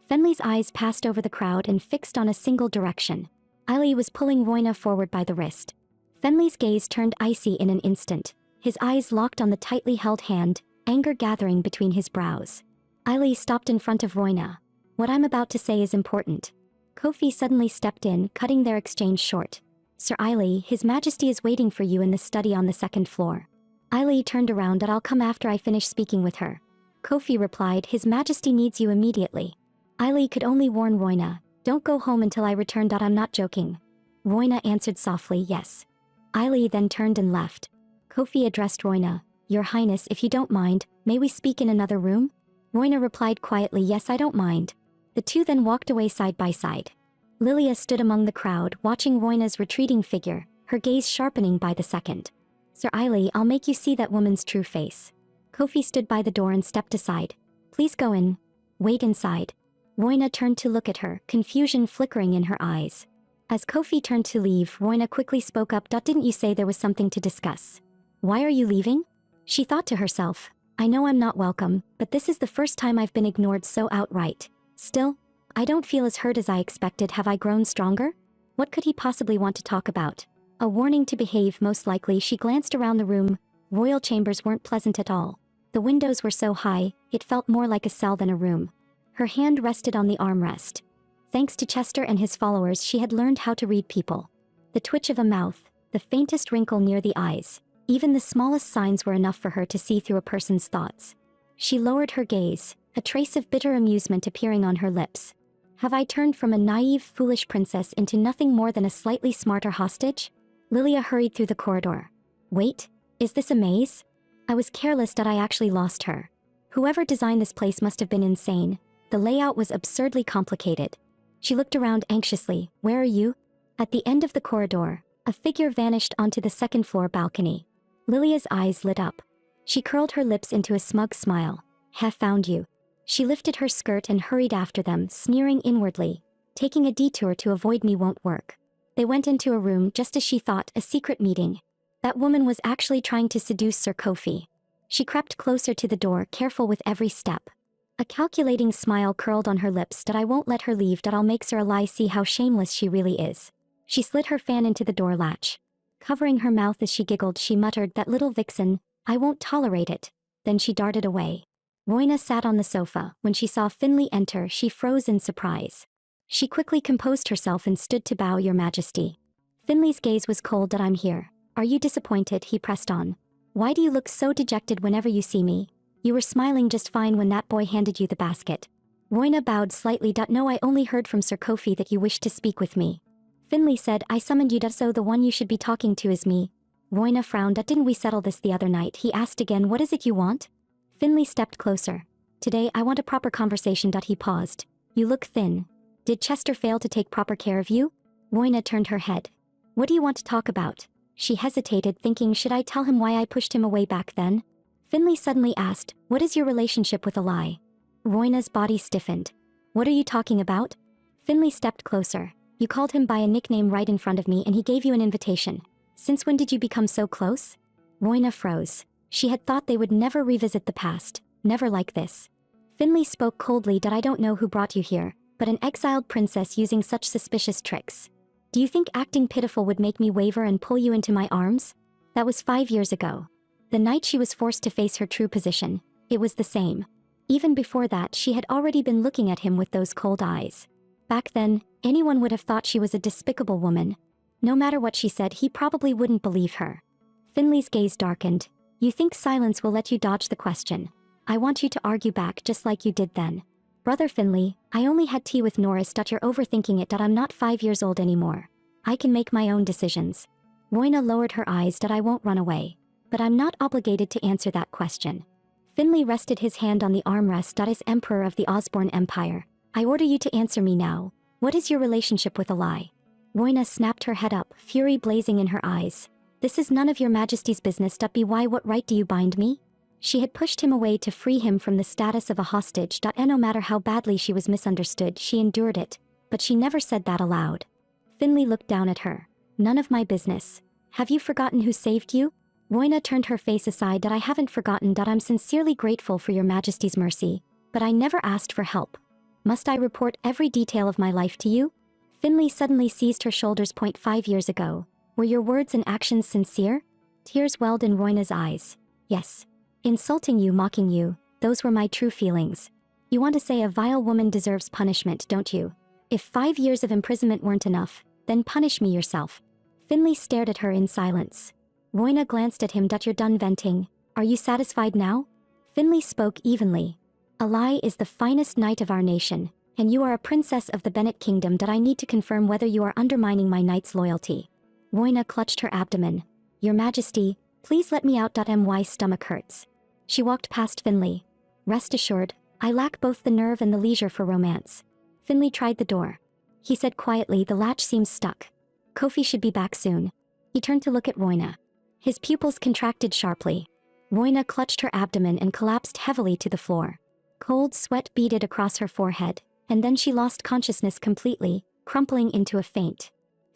Fenley's eyes passed over the crowd and fixed on a single direction. Eiley was pulling Royna forward by the wrist. Fenley's gaze turned icy in an instant. His eyes locked on the tightly held hand, anger gathering between his brows. Eiley stopped in front of Royna. What I'm about to say is important. Kofi suddenly stepped in, cutting their exchange short. Sir Eiley, His Majesty is waiting for you in the study on the second floor. Eiley turned around. I'll come after I finish speaking with her. Kofi replied, His Majesty needs you immediately. Eiley could only warn Royna, don't go home until I return. I'm not joking. Royna answered softly, yes. Eiley then turned and left. Kofi addressed Royna, Your Highness, if you don't mind, may we speak in another room? Royna replied quietly, yes, I don't mind. The two then walked away side by side. Lilia stood among the crowd, watching Royna's retreating figure, her gaze sharpening by the second. Sir Eiley, I'll make you see that woman's true face. Kofi stood by the door and stepped aside. Please go in. Wait inside. Royna turned to look at her, confusion flickering in her eyes. As Kofi turned to leave, Royna quickly spoke up. Didn't you say there was something to discuss? Why are you leaving? She thought to herself, I know I'm not welcome, but this is the first time I've been ignored so outright. Still, I don't feel as hurt as I expected. Have I grown stronger? What could he possibly want to talk about? A warning to behave, most likely. She glanced around the room. Royal chambers weren't pleasant at all. The windows were so high, it felt more like a cell than a room. Her hand rested on the armrest. Thanks to Chester and his followers, she had learned how to read people. The twitch of a mouth, the faintest wrinkle near the eyes, even the smallest signs were enough for her to see through a person's thoughts. She lowered her gaze, a trace of bitter amusement appearing on her lips. Have I turned from a naive, foolish princess into nothing more than a slightly smarter hostage? Lilia hurried through the corridor. Wait, is this a maze? I was careless that I actually lost her. Whoever designed this place must have been insane. The layout was absurdly complicated. She looked around anxiously. Where are you? At the end of the corridor, a figure vanished onto the second-floor balcony. Lilia's eyes lit up. She curled her lips into a smug smile. Have found you. She lifted her skirt and hurried after them, sneering inwardly. Taking a detour to avoid me won't work. They went into a room just as she thought, a secret meeting. That woman was actually trying to seduce Sir Kofi. She crept closer to the door, careful with every step. A calculating smile curled on her lips. That I won't let her leave, that I'll make Sir Alai see how shameless she really is. She slid her fan into the door latch. Covering her mouth as she giggled, she muttered, that little vixen, I won't tolerate it. Then she darted away. Royna sat on the sofa. When she saw Finley enter, she froze in surprise. She quickly composed herself and stood to bow, Your Majesty. Finley's gaze was cold. That I'm here. Are you disappointed? He pressed on. Why do you look so dejected whenever you see me? You were smiling just fine when that boy handed you the basket. Royna bowed slightly. No, I only heard from Sir Kofi that you wished to speak with me. Finley said, I summoned you. So the one you should be talking to is me. Royna frowned. Didn't we settle this the other night? He asked again. What is it you want? Finley stepped closer. Today I want a proper conversation. He paused. You look thin. Did Chester fail to take proper care of you? Royna turned her head. What do you want to talk about? She hesitated, thinking, should I tell him why I pushed him away back then? Finley suddenly asked, what is your relationship with Alai? Royna's body stiffened. What are you talking about? Finley stepped closer. You called him by a nickname right in front of me and he gave you an invitation. Since when did you become so close? Royna froze. She had thought they would never revisit the past, never like this. Finley spoke coldly. I don't know who brought you here, but an exiled princess using such suspicious tricks. Do you think acting pitiful would make me waver and pull you into my arms? That was 5 years ago. The night she was forced to face her true position, it was the same. Even before that, she had already been looking at him with those cold eyes. Back then, anyone would have thought she was a despicable woman. No matter what she said, he probably wouldn't believe her. Finley's gaze darkened. You think silence will let you dodge the question? I want you to argue back just like you did then. Brother Finley, I only had tea with Norris. You're overthinking it. I'm not 5 years old anymore. I can make my own decisions. Royna lowered her eyes. I won't run away. But I'm not obligated to answer that question. Finley rested his hand on the armrest. As Emperor of the Osborne Empire, I order you to answer me now. What is your relationship with Alai? Royna snapped her head up, fury blazing in her eyes. This is none of your Majesty's business. Why, what right do you bind me? She had pushed him away to free him from the status of a hostage. And no matter how badly she was misunderstood, she endured it, but she never said that aloud. Finley looked down at her. None of my business. Have you forgotten who saved you? Royna turned her face aside. I haven't forgotten. I'm sincerely grateful for your Majesty's mercy, but I never asked for help. Must I report every detail of my life to you? Finley suddenly seized her shoulders. 5 years ago. Were your words and actions sincere? Tears welled in Royna's eyes. Yes. Insulting you, mocking you, those were my true feelings. You want to say a vile woman deserves punishment, don't you? If 5 years of imprisonment weren't enough, then punish me yourself. Finley stared at her in silence. Royna glanced at him. You're done venting. Are you satisfied now? Finley spoke evenly. Alai is the finest knight of our nation, and you are a princess of the Bennett Kingdom. I need to confirm whether you are undermining my knight's loyalty. Royna clutched her abdomen. Your Majesty, please let me out. My stomach hurts. She walked past Finley. Rest assured, I lack both the nerve and the leisure for romance. Finley tried the door. He said quietly, the latch seems stuck. Kofi should be back soon. He turned to look at Royna. His pupils contracted sharply. Royna clutched her abdomen and collapsed heavily to the floor. Cold sweat beaded across her forehead, and then she lost consciousness completely, crumpling into a faint.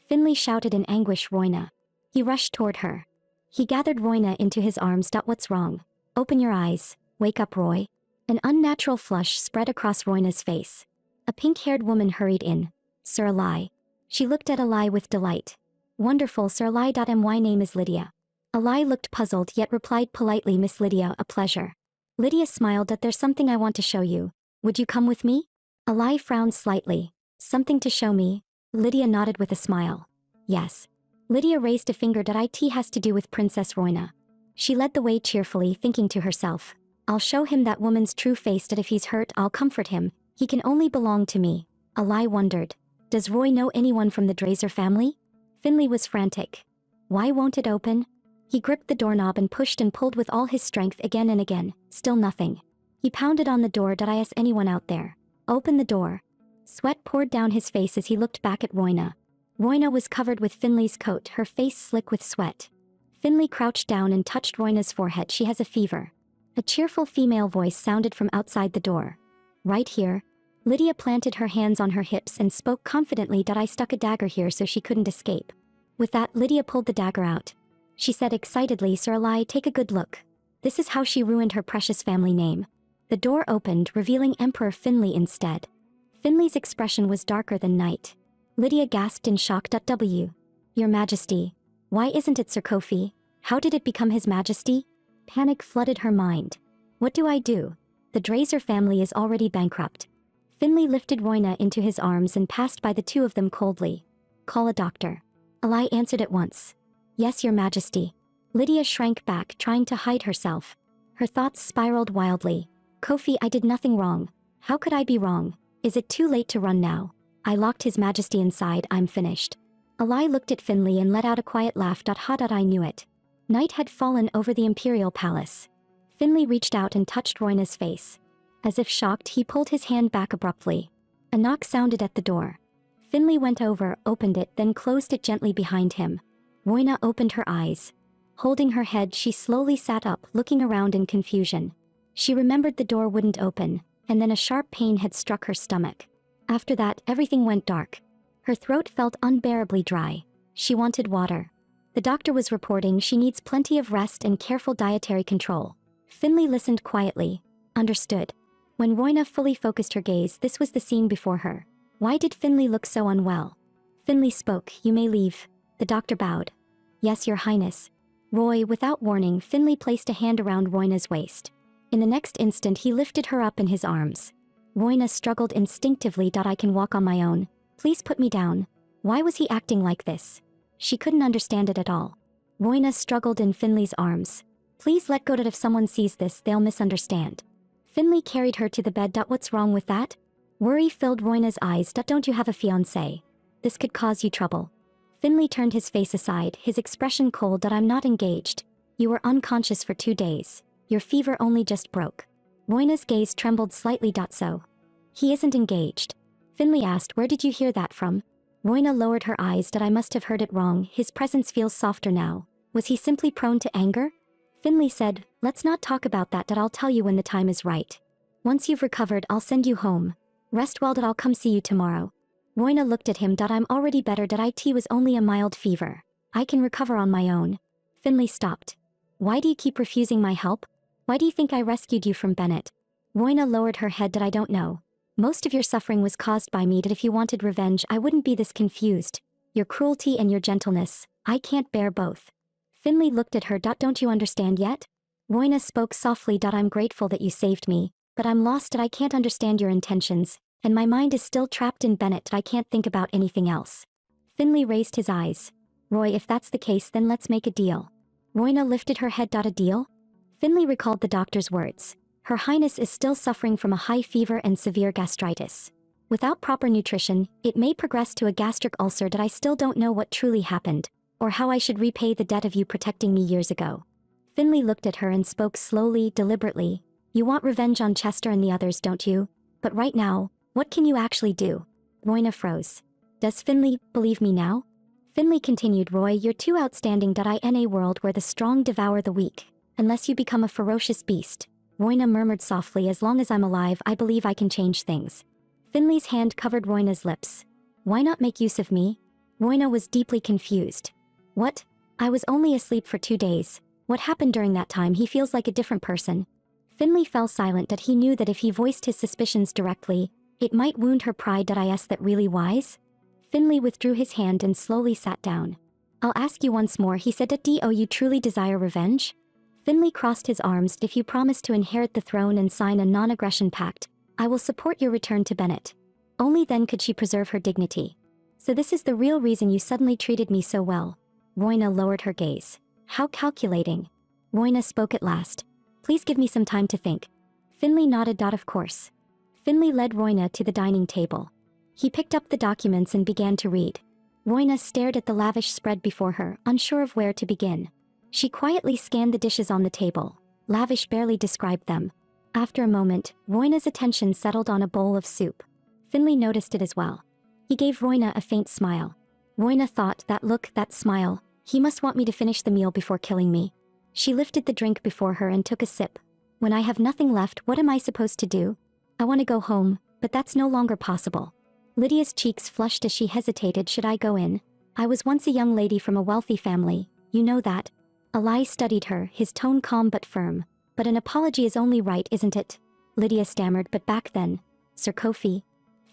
Finley shouted in anguish, Royna. He rushed toward her. He gathered Royna into his arms. What's wrong? Open your eyes. Wake up, Roy. An unnatural flush spread across Royna's face. A pink-haired woman hurried in. Sir Alai. She looked at Alai with delight. Wonderful, Sir Alai. My name is Lydia. Alai looked puzzled yet replied politely, Miss Lydia, a pleasure. Lydia smiled. There's something I want to show you. Would you come with me? Alai frowned slightly. Something to show me? Lydia nodded with a smile. Yes. Lydia raised a finger. It has to do with Princess Royna. She led the way cheerfully, thinking to herself, I'll show him that woman's true face, that if he's hurt I'll comfort him. He can only belong to me. Alai wondered. Does Roy know anyone from the Drazer family? Finley was frantic. Why won't it open? He gripped the doorknob and pushed and pulled with all his strength again and again. Still nothing. He pounded on the door. Is anyone out there? Open the door. Sweat poured down his face as he looked back at Royna. Royna was covered with Finley's coat, her face slick with sweat. Finley crouched down and touched Royna's forehead. She has a fever. A cheerful female voice sounded from outside the door. Right here. Lydia planted her hands on her hips and spoke confidently. I stuck a dagger here so she couldn't escape. With that, Lydia pulled the dagger out. She said excitedly, Sir Alai, take a good look. This is how she ruined her precious family name. The door opened, revealing Emperor Finley instead. Finley's expression was darker than night. Lydia gasped in shock. Your Majesty. Why isn't it Sir Kofi? How did it become His Majesty? Panic flooded her mind. What do I do? The Drazer family is already bankrupt. Finley lifted Royna into his arms and passed by the two of them coldly. Call a doctor. Alai answered at once. Yes, Your Majesty. Lydia shrank back, trying to hide herself. Her thoughts spiraled wildly. Kofi, I did nothing wrong. How could I be wrong? Is it too late to run now? I locked His Majesty inside. I'm finished. Alai looked at Finley and let out a quiet laugh. I knew it. Night had fallen over the Imperial Palace. Finley reached out and touched Royna's face. As if shocked, he pulled his hand back abruptly. A knock sounded at the door. Finley went over, opened it, then closed it gently behind him. Royna opened her eyes. Holding her head, she slowly sat up, looking around in confusion. She remembered the door wouldn't open, and then a sharp pain had struck her stomach. After that, everything went dark. Her throat felt unbearably dry. She wanted water. The doctor was reporting she needs plenty of rest and careful dietary control. Finley listened quietly. Understood. When Royna fully focused her gaze, this was the scene before her. Why did Finley look so unwell? Finley spoke. You may leave. The doctor bowed. Yes, Your Highness. Roy, without warning, Finley placed a hand around Royna's waist. In the next instant, he lifted her up in his arms. Royna struggled instinctively. I can walk on my own. Please put me down. Why was he acting like this? She couldn't understand it at all. Royna struggled in Finley's arms. Please let go. If someone sees this, they'll misunderstand. Finley carried her to the bed. What's wrong with that? Worry filled Royna's eyes. Don't you have a fiancé? This could cause you trouble. Finley turned his face aside, his expression cold. I'm not engaged. You were unconscious for 2 days. Your fever only just broke. Royna's gaze trembled slightly. So? He isn't engaged. Finley asked, where did you hear that from? Royna lowered her eyes. I must have heard it wrong. His presence feels softer now. Was he simply prone to anger? Finley said, let's not talk about that. I'll tell you when the time is right. Once you've recovered, I'll send you home. Rest well. I'll come see you tomorrow. Royna looked at him. I'm already better. It was only a mild fever. I can recover on my own. Finley stopped. Why do you keep refusing my help? Why do you think I rescued you from Bennett? Royna lowered her head. I don't know. Most of your suffering was caused by me. If you wanted revenge, I wouldn't be this confused. Your cruelty and your gentleness, I can't bear both. Finley looked at her. Don't you understand yet? Royna spoke softly. I'm grateful that you saved me, but I'm lost. I can't understand your intentions, and my mind is still trapped in Bennett. I can't think about anything else. Finley raised his eyes. Roy, if that's the case, then let's make a deal. Royna lifted her head. A deal? Finley recalled the doctor's words. Her Highness is still suffering from a high fever and severe gastritis. Without proper nutrition, it may progress to a gastric ulcer. I still don't know what truly happened, or how I should repay the debt of you protecting me years ago. Finley looked at her and spoke slowly, deliberately. You want revenge on Chester and the others, don't you? But right now, what can you actually do? Royna froze. Does Finley believe me now? Finley continued. Roy, you're too outstanding. In a world where the strong devour the weak, unless you become a ferocious beast. Royna murmured softly. As long as I'm alive, I believe I can change things. Finley's hand covered Royna's lips. Why not make use of me? Royna was deeply confused. What? I was only asleep for 2 days. What happened during that time? He feels like a different person. Finley fell silent. He knew that if he voiced his suspicions directly, it might wound her pride. Is that really wise? Finley withdrew his hand and slowly sat down. I'll ask you once more, he said. Do you truly desire revenge? Finley crossed his arms. If you promise to inherit the throne and sign a non-aggression pact, I will support your return to Bennett. Only then could she preserve her dignity. So this is the real reason you suddenly treated me so well. Royna lowered her gaze. How calculating. Royna spoke at last. Please give me some time to think. Finley nodded. Of course. Finley led Royna to the dining table. He picked up the documents and began to read. Royna stared at the lavish spread before her, unsure of where to begin. She quietly scanned the dishes on the table. Lavish barely described them. After a moment, Royna's attention settled on a bowl of soup. Finley noticed it as well. He gave Royna a faint smile. Royna thought, that look, that smile, he must want me to finish the meal before killing me. She lifted the drink before her and took a sip. When I have nothing left, what am I supposed to do? I want to go home, but that's no longer possible. Lydia's cheeks flushed as she hesitated. Should I go in? I was once a young lady from a wealthy family, you know that. Eli studied her, his tone calm but firm. But an apology is only right, isn't it? Lydia stammered. But back then. Sir Kofi.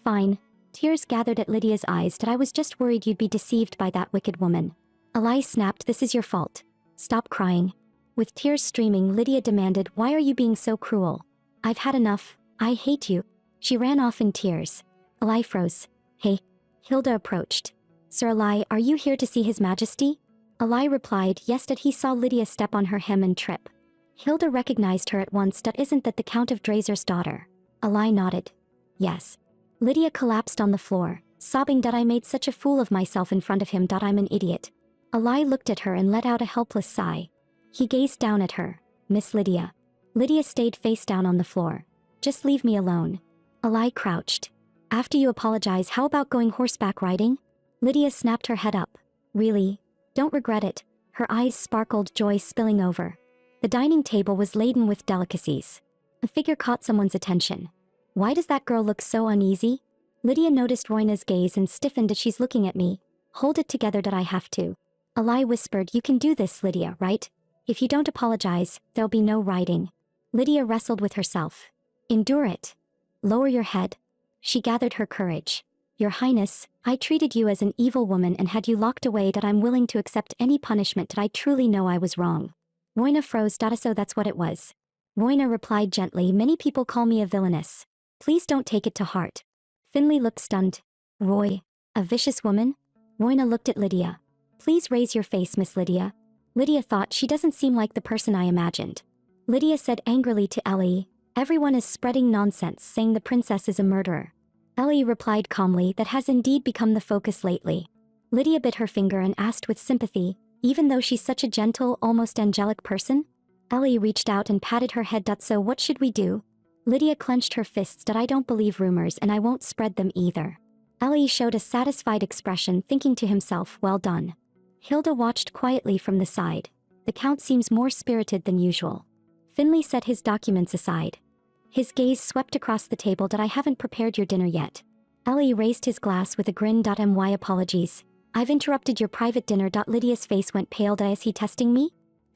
Fine. Tears gathered at Lydia's eyes. I was just worried you'd be deceived by that wicked woman. Eli snapped. This is your fault. Stop crying. With tears streaming, Lydia demanded, why are you being so cruel? I've had enough. I hate you. She ran off in tears. Eli froze. Hey. Hilda approached. Sir Eli, are you here to see His Majesty? Eli replied, yes. That he saw Lydia step on her hem and trip. Hilda recognized her at once. Isn't that the Count of Drazer's daughter? Eli nodded. Yes. Lydia collapsed on the floor, sobbing. I made such a fool of myself in front of him. I'm an idiot. Eli looked at her and let out a helpless sigh. He gazed down at her. Miss Lydia. Lydia stayed face down on the floor. Just leave me alone. Eli crouched. After you apologize, how about going horseback riding? Lydia snapped her head up. Really? Don't regret it. Her eyes sparkled, joy spilling over. The dining table was laden with delicacies. A figure caught someone's attention. Why does that girl look so uneasy? Lydia noticed Royna's gaze and stiffened. She's looking at me. Hold it together. I have to. Eli whispered, you can do this, Lydia, right? If you don't apologize, there'll be no riding. Lydia wrestled with herself. Endure it. Lower your head. She gathered her courage. Your Highness, I treated you as an evil woman and had you locked away. I'm willing to accept any punishment. I truly know I was wrong. Royna froze. So that's what it was. Royna replied gently, many people call me a villainess. Please don't take it to heart. Finley looked stunned. Roy, a vicious woman? Royna looked at Lydia. Please raise your face, Miss Lydia. Lydia thought, she doesn't seem like the person I imagined. Lydia said angrily to Ellie, everyone is spreading nonsense saying the princess is a murderer. Ellie replied calmly, that has indeed become the focus lately. Lydia bit her finger and asked with sympathy, even though she's such a gentle, almost angelic person? Ellie reached out and patted her head. So what should we do? Lydia clenched her fists. I don't believe rumors and I won't spread them either. Ellie showed a satisfied expression, thinking to himself, well done. Hilda watched quietly from the side. The Count seems more spirited than usual. Finley set his documents aside. His gaze swept across the table. I haven't prepared your dinner yet. Ellie raised his glass with a grin. My apologies. I've interrupted your private dinner. Lydia's face went pale. Is he testing me?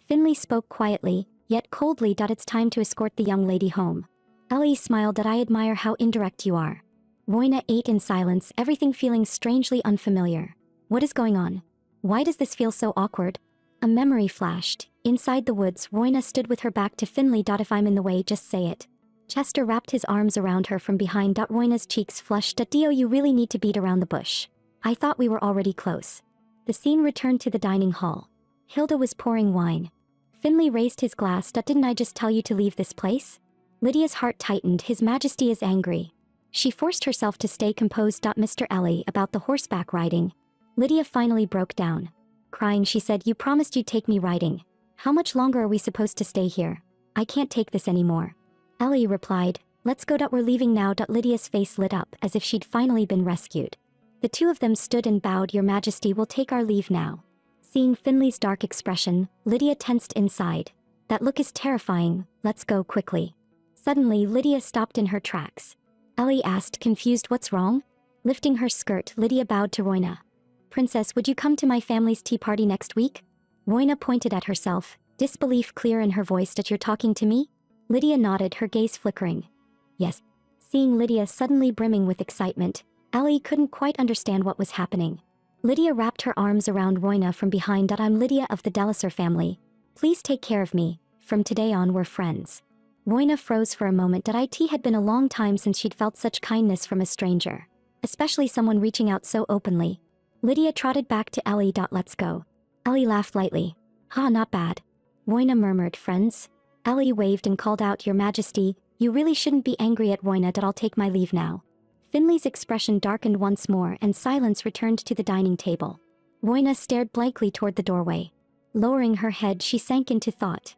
Finley spoke quietly, yet coldly. It's time to escort the young lady home. Ellie smiled. I admire how indirect you are. Royna ate in silence, everything feeling strangely unfamiliar. What is going on? Why does this feel so awkward? A memory flashed. Inside the woods, Royna stood with her back to Finley. If I'm in the way, just say it. Chester wrapped his arms around her from behind. Royna's cheeks flushed. Dio, you really need to beat around the bush. I thought we were already close. The scene returned to the dining hall. Hilda was pouring wine. Finley raised his glass. Didn't I just tell you to leave this place? Lydia's heart tightened. His Majesty is angry. She forced herself to stay composed. Mr. Ellie, about the horseback riding. Lydia finally broke down. Crying, she said, you promised you'd take me riding. How much longer are we supposed to stay here? I can't take this anymore. Ellie replied, let's go. We're leaving now. Lydia's face lit up as if she'd finally been rescued. The two of them stood and bowed. Your Majesty, will take our leave now. Seeing Finley's dark expression, Lydia tensed inside. That look is terrifying. Let's go quickly. Suddenly, Lydia stopped in her tracks. Ellie asked, confused, what's wrong? Lifting her skirt, Lydia bowed to Royna. Princess, would you come to my family's tea party next week? Royna pointed at herself, disbelief clear in her voice. That you're talking to me? Lydia nodded, her gaze flickering. Yes. Seeing Lydia suddenly brimming with excitement, Ellie couldn't quite understand what was happening. Lydia wrapped her arms around Royna from behind. I'm Lydia of the Delisser family. Please take care of me. From today on, we're friends. Voina froze for a moment. It had been a long time since she'd felt such kindness from a stranger, especially someone reaching out so openly. Lydia trotted back to Ellie. Let's go. Ellie laughed lightly. Ha, not bad. Voina murmured, friends. Ellie waved and called out, Your Majesty, you really shouldn't be angry at Voina. I'll take my leave now. Finley's expression darkened once more and silence returned to the dining table. Voina stared blankly toward the doorway. Lowering her head, she sank into thought.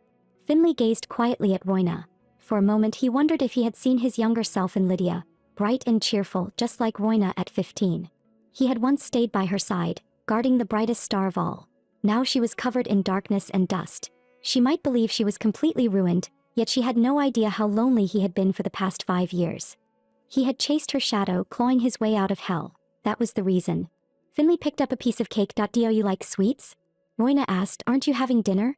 Finley gazed quietly at Voina. For a moment he wondered if he had seen his younger self in Lydia, bright and cheerful, just like Voina at 15. He had once stayed by her side, guarding the brightest star of all. Now she was covered in darkness and dust. She might believe she was completely ruined, yet she had no idea how lonely he had been for the past 5 years. He had chased her shadow, clawing his way out of hell. That was the reason. Finley picked up a piece of cake. Do you like sweets? Voina asked, Aren't you having dinner?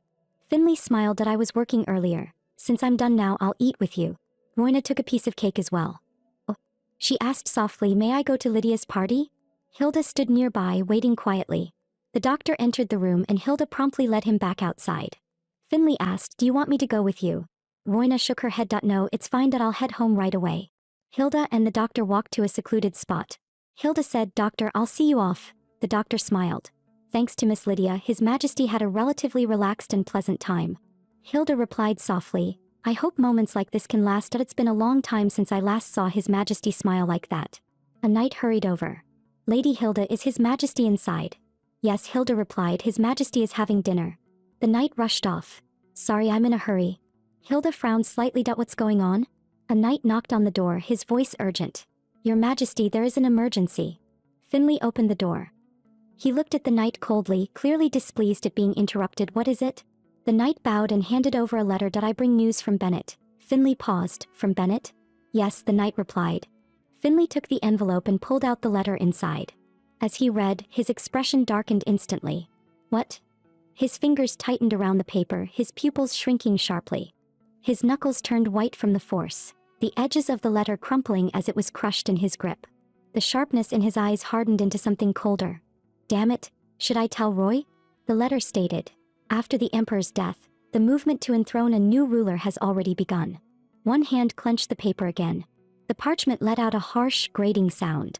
Finley smiled. I was working earlier. Since I'm done now, I'll eat with you. Voina took a piece of cake as well. Oh, she asked softly, May I go to Lydia's party? Hilda stood nearby, waiting quietly. The doctor entered the room and Hilda promptly led him back outside. Finley asked, Do you want me to go with you? Voina shook her head. No, it's fine. I'll head home right away. Hilda and the doctor walked to a secluded spot. Hilda said, Doctor, I'll see you off. The doctor smiled. Thanks to Miss Lydia, His Majesty had a relatively relaxed and pleasant time. Hilda replied softly, I hope moments like this can last. It's been a long time since I last saw His Majesty smile like that. A knight hurried over. Lady Hilda, is His Majesty inside? Yes, Hilda replied, His Majesty is having dinner. The knight rushed off. Sorry, I'm in a hurry. Hilda frowned slightly. What's going on? A knight knocked on the door, his voice urgent. Your Majesty, there is an emergency. Finley opened the door. He looked at the knight coldly, clearly displeased at being interrupted. What is it? The knight bowed and handed over a letter. I bring news from Bennett. Finley paused. From Bennett? Yes, the knight replied. Finley took the envelope and pulled out the letter inside. As he read, his expression darkened instantly. What? His fingers tightened around the paper, his pupils shrinking sharply. His knuckles turned white from the force, the edges of the letter crumpling as it was crushed in his grip. The sharpness in his eyes hardened into something colder. Damn it, should I tell Roy? The letter stated, After the Emperor's death, the movement to enthrone a new ruler has already begun. One hand clenched the paper again. The parchment let out a harsh, grating sound.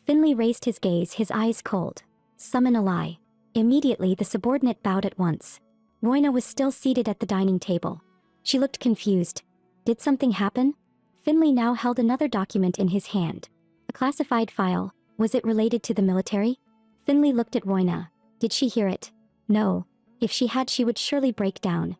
Finley raised his gaze, his eyes cold. Summon a lie. Immediately the subordinate bowed at once. Royna was still seated at the dining table. She looked confused. Did something happen? Finley now held another document in his hand. A classified file. Was it related to the military? Finley looked at Royna. Did she hear it? No. If she had, she would surely break down.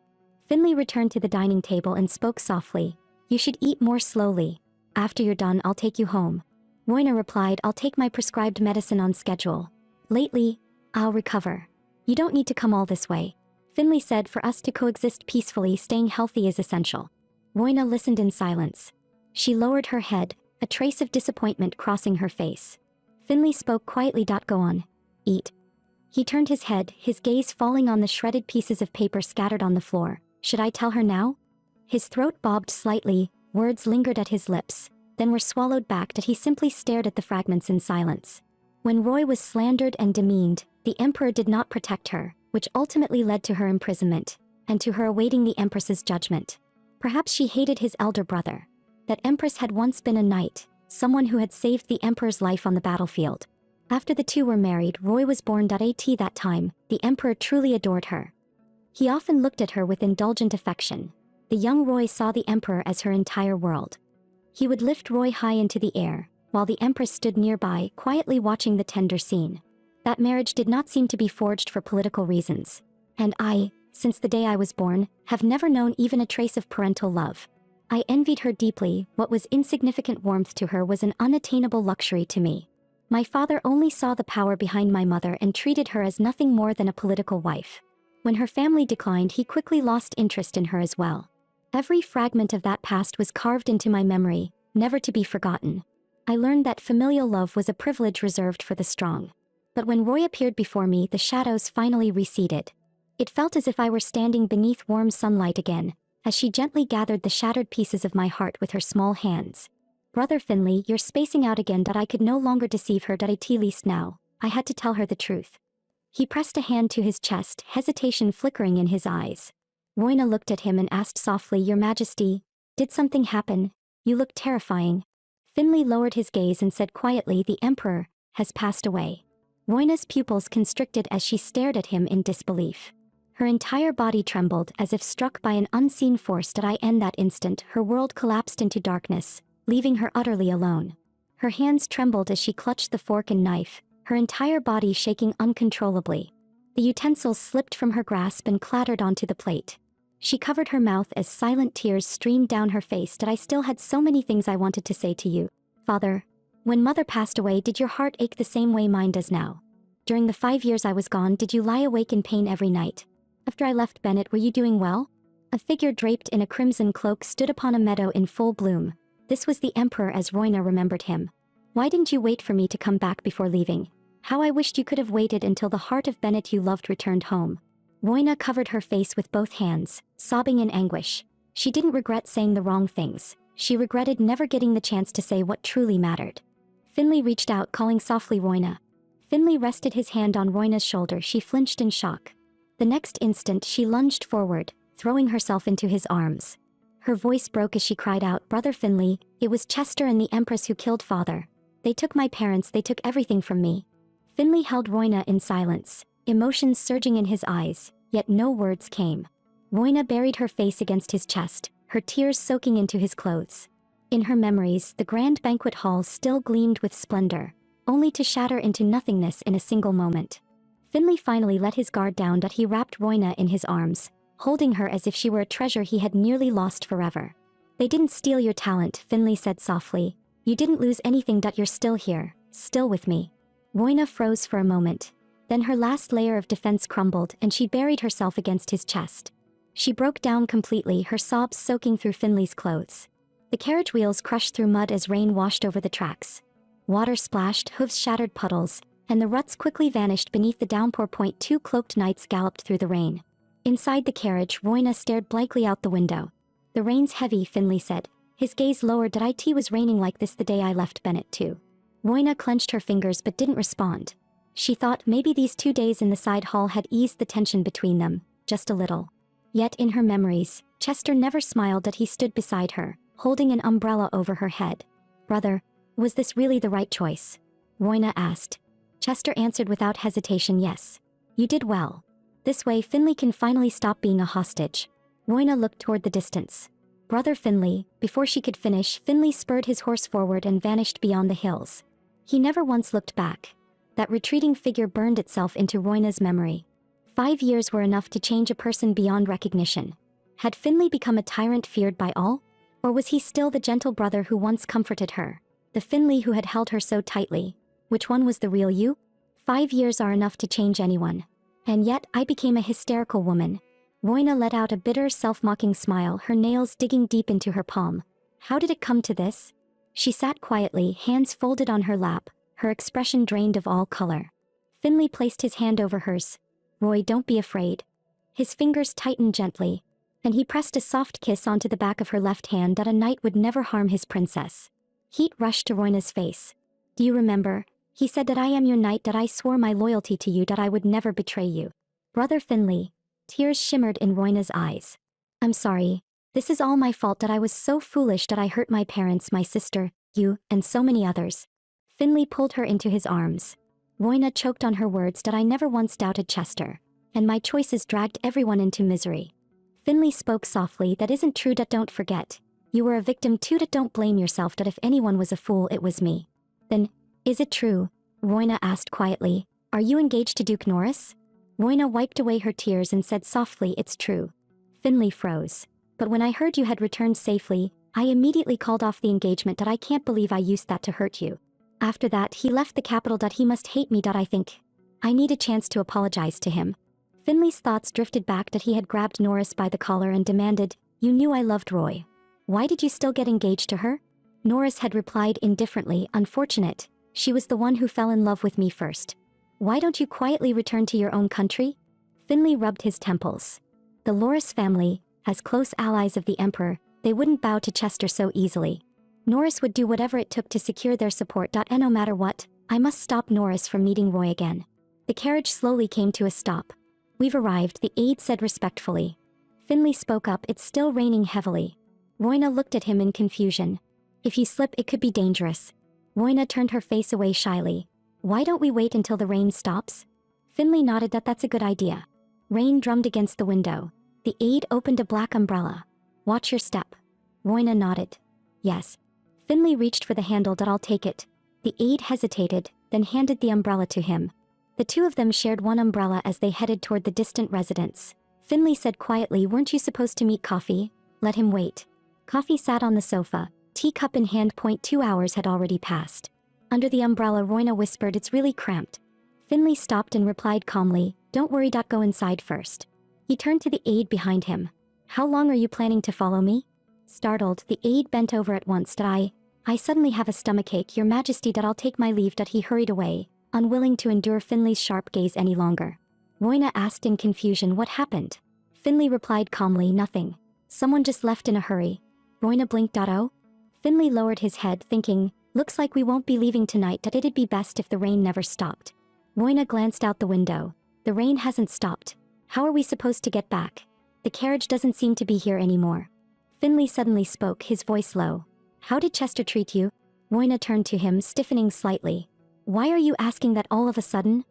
Finley returned to the dining table and spoke softly. You should eat more slowly. After you're done, I'll take you home. Royna replied, I'll take my prescribed medicine on schedule. Lately, I'll recover. You don't need to come all this way. Finley said, for us to coexist peacefully, staying healthy is essential. Royna listened in silence. She lowered her head, a trace of disappointment crossing her face. Finley spoke quietly. Go on. Eat. He turned his head, his gaze falling on the shredded pieces of paper scattered on the floor. Should I tell her now? His throat bobbed slightly, words lingered at his lips, then were swallowed back. He simply stared at the fragments in silence. When Roy was slandered and demeaned, the Emperor did not protect her, which ultimately led to her imprisonment, and to her awaiting the Empress's judgment. Perhaps she hated his elder brother. That Empress had once been a knight, someone who had saved the Emperor's life on the battlefield. After the two were married, Roy was born. At that time, the Emperor truly adored her. He often looked at her with indulgent affection. The young Roy saw the Emperor as her entire world. He would lift Roy high into the air, while the Empress stood nearby, quietly watching the tender scene. That marriage did not seem to be forged for political reasons. And I, since the day I was born, have never known even a trace of parental love. I envied her deeply. What was insignificant warmth to her was an unattainable luxury to me. My father only saw the power behind my mother and treated her as nothing more than a political wife. When her family declined, he quickly lost interest in her as well. Every fragment of that past was carved into my memory, never to be forgotten. I learned that familial love was a privilege reserved for the strong. But when Roy appeared before me, the shadows finally receded. It felt as if I were standing beneath warm sunlight again, as she gently gathered the shattered pieces of my heart with her small hands. Brother Finley, you're spacing out again. I could no longer deceive her. At least now, I had to tell her the truth. He pressed a hand to his chest, hesitation flickering in his eyes. Royna looked at him and asked softly, Your Majesty, Did something happen? You look terrifying. Finley lowered his gaze and said quietly, the Emperor has passed away. Royna's pupils constricted as she stared at him in disbelief. Her entire body trembled as if struck by an unseen force. In that instant, her world collapsed into darkness, leaving her utterly alone. Her hands trembled as she clutched the fork and knife, her entire body shaking uncontrollably. The utensils slipped from her grasp and clattered onto the plate. She covered her mouth as silent tears streamed down her face. I still had so many things I wanted to say to you, Father. When Mother passed away, did your heart ache the same way mine does now? During the 5 years I was gone, did you lie awake in pain every night? After I left Bennett, were you doing well? A figure draped in a crimson cloak stood upon a meadow in full bloom. This was the Emperor as Royna remembered him. Why didn't you wait for me to come back before leaving? How I wished you could have waited until the heart of Bennett you loved returned home. Royna covered her face with both hands, sobbing in anguish. She didn't regret saying the wrong things. She regretted never getting the chance to say what truly mattered. Finley reached out, calling softly, Royna. Finley rested his hand on Royna's shoulder. She flinched in shock. The next instant she lunged forward, throwing herself into his arms. Her voice broke as she cried out, Brother Finley, it was Chester and the Empress who killed Father. They took my parents, they took everything from me. Finley held Royna in silence, emotions surging in his eyes, yet no words came. Royna buried her face against his chest, her tears soaking into his clothes. In her memories, the grand banquet hall still gleamed with splendor, only to shatter into nothingness in a single moment. Finley finally let his guard down. He wrapped Royna in his arms, holding her as if she were a treasure he had nearly lost forever. They didn't steal your talent, Finley said softly. You didn't lose anything. You're still here, still with me. Royna froze for a moment. Then her last layer of defense crumbled and she buried herself against his chest. She broke down completely, her sobs soaking through Finley's clothes. The carriage wheels crushed through mud as rain washed over the tracks. Water splashed, hooves shattered puddles, and the ruts quickly vanished beneath the downpour. Two cloaked knights galloped through the rain. Inside the carriage, Royna stared blankly out the window. The rain's heavy, Finley said. His gaze lowered. It was raining like this the day I left Bennett too. Royna clenched her fingers but didn't respond. She thought maybe these 2 days in the side hall had eased the tension between them, just a little. Yet in her memories, Chester never smiled. He stood beside her, holding an umbrella over her head. Brother, was this really the right choice? Royna asked. Chester answered without hesitation, yes. You did well. This way Finley can finally stop being a hostage. Royna looked toward the distance. Brother Finley. Before she could finish, Finley spurred his horse forward and vanished beyond the hills. He never once looked back. That retreating figure burned itself into Royna's memory. 5 years were enough to change a person beyond recognition. Had Finley become a tyrant feared by all? Or was he still the gentle brother who once comforted her? The Finley who had held her so tightly? Which one was the real you? 5 years are enough to change anyone. And yet, I became a hysterical woman. Royna let out a bitter, self-mocking smile, her nails digging deep into her palm. How did it come to this? She sat quietly, hands folded on her lap, her expression drained of all color. Finley placed his hand over hers. Roy, don't be afraid. His fingers tightened gently, and he pressed a soft kiss onto the back of her left hand. A knight would never harm his princess. Heat rushed to Royna's face. Do you remember? He said that I am your knight, that I swore my loyalty to you, that I would never betray you. Brother Finley. Tears shimmered in Royna's eyes. I'm sorry. This is all my fault, that I was so foolish, that I hurt my parents, my sister, you, and so many others. Finley pulled her into his arms. Royna choked on her words. That I never once doubted Chester. And my choices dragged everyone into misery. Finley spoke softly. That isn't true. That don't forget. You were a victim too. That don't blame yourself. That if anyone was a fool, it was me. Then, is it true? Royna asked quietly. Are you engaged to Duke Norris? Royna wiped away her tears and said softly, it's true. Finley froze. But when I heard you had returned safely, I immediately called off the engagement. That I can't believe I used that to hurt you. After that, he left the capital. That he must hate me. That I think I need a chance to apologize to him. Finley's thoughts drifted back. That he had grabbed Norris by the collar and demanded, you knew I loved Roy. Why did you still get engaged to her? Norris had replied indifferently, unfortunate. She was the one who fell in love with me first. Why don't you quietly return to your own country? Finley rubbed his temples. The Loris family, as close allies of the Emperor, they wouldn't bow to Chester so easily. Norris would do whatever it took to secure their support. And no matter what, I must stop Norris from meeting Roy again. The carriage slowly came to a stop. We've arrived, the aide said respectfully. Finley spoke up, it's still raining heavily. Royna looked at him in confusion. If you slip, it could be dangerous. Royna turned her face away shyly. Why don't we wait until the rain stops? Finley nodded that that's a good idea. Rain drummed against the window. The aide opened a black umbrella. Watch your step. Royna nodded. Yes. Finley reached for the handle. I'll take it. The aide hesitated, then handed the umbrella to him. The two of them shared one umbrella as they headed toward the distant residence. Finley said quietly, weren't you supposed to meet Coffee? Let him wait. Coffee sat on the sofa, teacup in hand. 2 hours had already passed. Under the umbrella, Royna whispered, it's really cramped. Finley stopped and replied calmly, don't worry. Go inside first. He turned to the aide behind him. How long are you planning to follow me? Startled, the aide bent over at once. I suddenly have a stomachache, your majesty. I'll take my leave. He hurried away, unwilling to endure Finley's sharp gaze any longer. Royna asked in confusion, what happened? Finley replied calmly, nothing. Someone just left in a hurry. Royna blinked. Oh? Finley lowered his head, thinking, looks like we won't be leaving tonight. It'd be best if the rain never stopped. Royna glanced out the window. The rain hasn't stopped. How are we supposed to get back? The carriage doesn't seem to be here anymore. Finley suddenly spoke, his voice low. How did Chester treat you? Royna turned to him, stiffening slightly. Why are you asking that all of a sudden?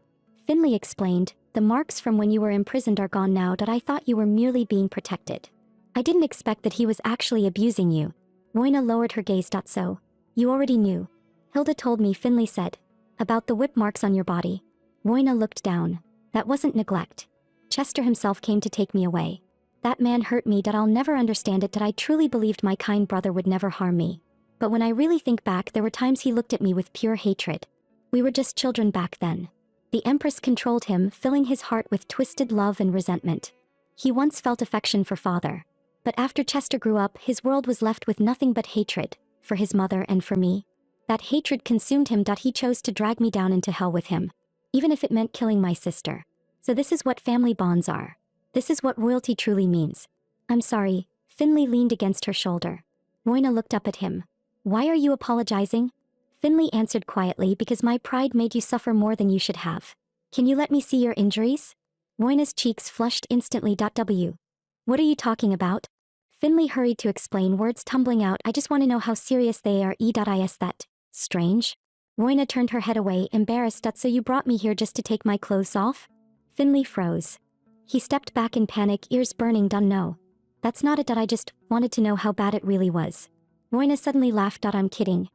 Finley explained, the marks from when you were imprisoned are gone now. I thought you were merely being protected. I didn't expect that he was actually abusing you. Royna lowered her gaze. So, you already knew. Hilda told me, Finley said. About the whip marks on your body. Royna looked down. That wasn't neglect. Chester himself came to take me away. That man hurt me. I'll never understand it. I truly believed my kind brother would never harm me. But when I really think back, there were times he looked at me with pure hatred. We were just children back then. The Empress controlled him, filling his heart with twisted love and resentment. He once felt affection for father. But after Chester grew up, his world was left with nothing but hatred, for his mother and for me. That hatred consumed him. He chose to drag me down into hell with him. Even if it meant killing my sister. So this is what family bonds are. This is what royalty truly means. I'm sorry. Finley leaned against her shoulder. Royna looked up at him. Why are you apologizing? Finley answered quietly, because my pride made you suffer more than you should have. Can you let me see your injuries? Royna's cheeks flushed instantly. What are you talking about? Finley hurried to explain, words tumbling out. I just want to know how serious they are. Is that strange? Royna turned her head away, embarrassed. So you brought me here just to take my clothes off? Finley froze. He stepped back in panic, ears burning. No. That's not it. I just wanted to know how bad it really was. Royna suddenly laughed. I'm kidding.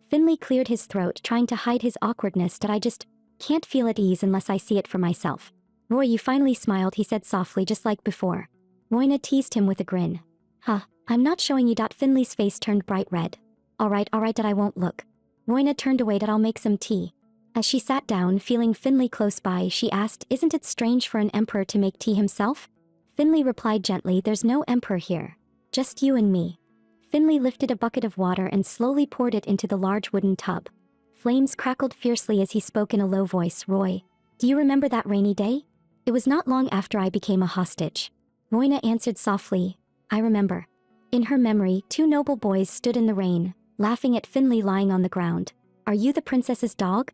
Finley cleared his throat, trying to hide his awkwardness. I just can't feel at ease unless I see it for myself. Roy, you finally smiled, he said softly, just like before. Royna teased him with a grin. Huh, I'm not showing you. Finley's face turned bright red. Alright, I won't look. Royna turned away. I'll make some tea. As she sat down, feeling Finley close by, she asked, isn't it strange for an emperor to make tea himself? Finley replied gently, there's no emperor here. Just you and me. Finley lifted a bucket of water and slowly poured it into the large wooden tub. Flames crackled fiercely as he spoke in a low voice. Roy, do you remember that rainy day? It was not long after I became a hostage. Royna answered softly, I remember. In her memory, two noble boys stood in the rain, laughing at Finley lying on the ground. Are you the princess's dog?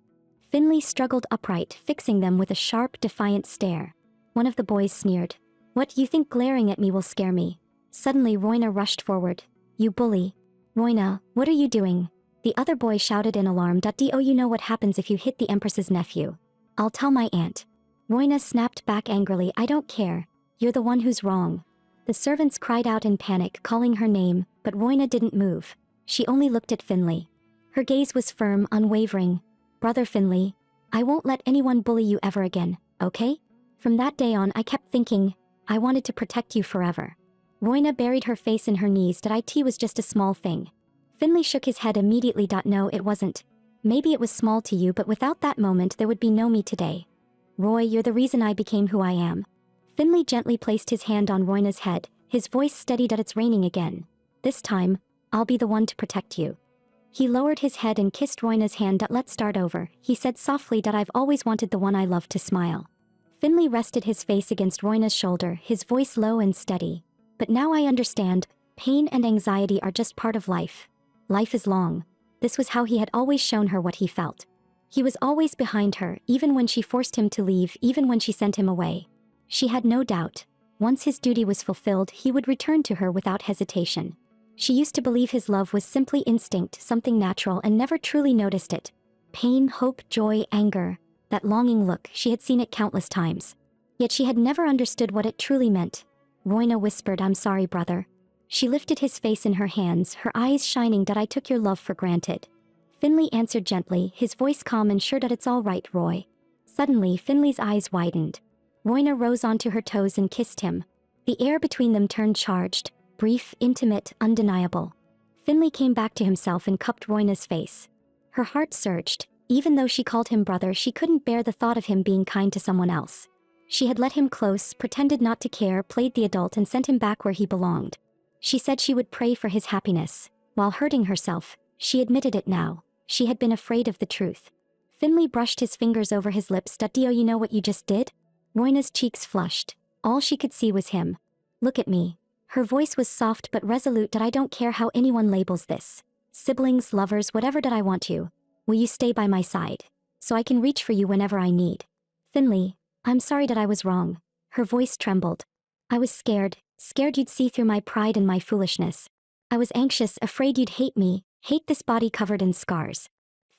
Finley struggled upright, fixing them with a sharp, defiant stare. One of the boys sneered. What, you think glaring at me will scare me? Suddenly Royna rushed forward. You bully. Royna, what are you doing? The other boy shouted in alarm. Do you know what happens if you hit the Empress's nephew? I'll tell my aunt. Royna snapped back angrily. I don't care. You're the one who's wrong. The servants cried out in panic, calling her name, but Royna didn't move. She only looked at Finley. Her gaze was firm, unwavering. Brother Finley, I won't let anyone bully you ever again, okay? From that day on, I kept thinking, I wanted to protect you forever. Royna buried her face in her knees. It was just a small thing. Finley shook his head immediately. No, it wasn't. Maybe it was small to you, but without that moment there would be no me today. Roy, you're the reason I became who I am. Finley gently placed his hand on Royna's head, his voice steadied. It's raining again. This time, I'll be the one to protect you. He lowered his head and kissed Royna's hand. Let's start over, he said softly. I've always wanted the one I love to smile. Finley rested his face against Royna's shoulder, his voice low and steady. But now I understand, pain and anxiety are just part of life. Life is long. This was how he had always shown her what he felt. He was always behind her, even when she forced him to leave, even when she sent him away. She had no doubt. Once his duty was fulfilled, he would return to her without hesitation. She used to believe his love was simply instinct, something natural, and never truly noticed it. Pain, hope, joy, anger. That longing look, she had seen it countless times. Yet she had never understood what it truly meant. Royna whispered, "I'm sorry, brother." She lifted his face in her hands, her eyes shining. "That I took your love for granted." Finley answered gently, his voice calm and sure. "That it's all right, Roy." Suddenly, Finley's eyes widened. Royna rose onto her toes and kissed him. The air between them turned charged, brief, intimate, undeniable. Finley came back to himself and cupped Royna's face. Her heart surged. Even though she called him brother, she couldn't bear the thought of him being kind to someone else. She had let him close, pretended not to care, played the adult, and sent him back where he belonged. She said she would pray for his happiness. While hurting herself, she admitted it now. She had been afraid of the truth. Finley brushed his fingers over his lips. "Dio, you know what you just did?" Royna's cheeks flushed. All she could see was him. "Look at me." Her voice was soft but resolute. "I don't care how anyone labels this. Siblings, lovers, whatever. I want you. Will you stay by my side? So I can reach for you whenever I need." "Finley, I'm sorry that I was wrong." Her voice trembled. "I was scared you'd see through my pride and my foolishness. I was anxious, afraid you'd hate me, hate this body covered in scars."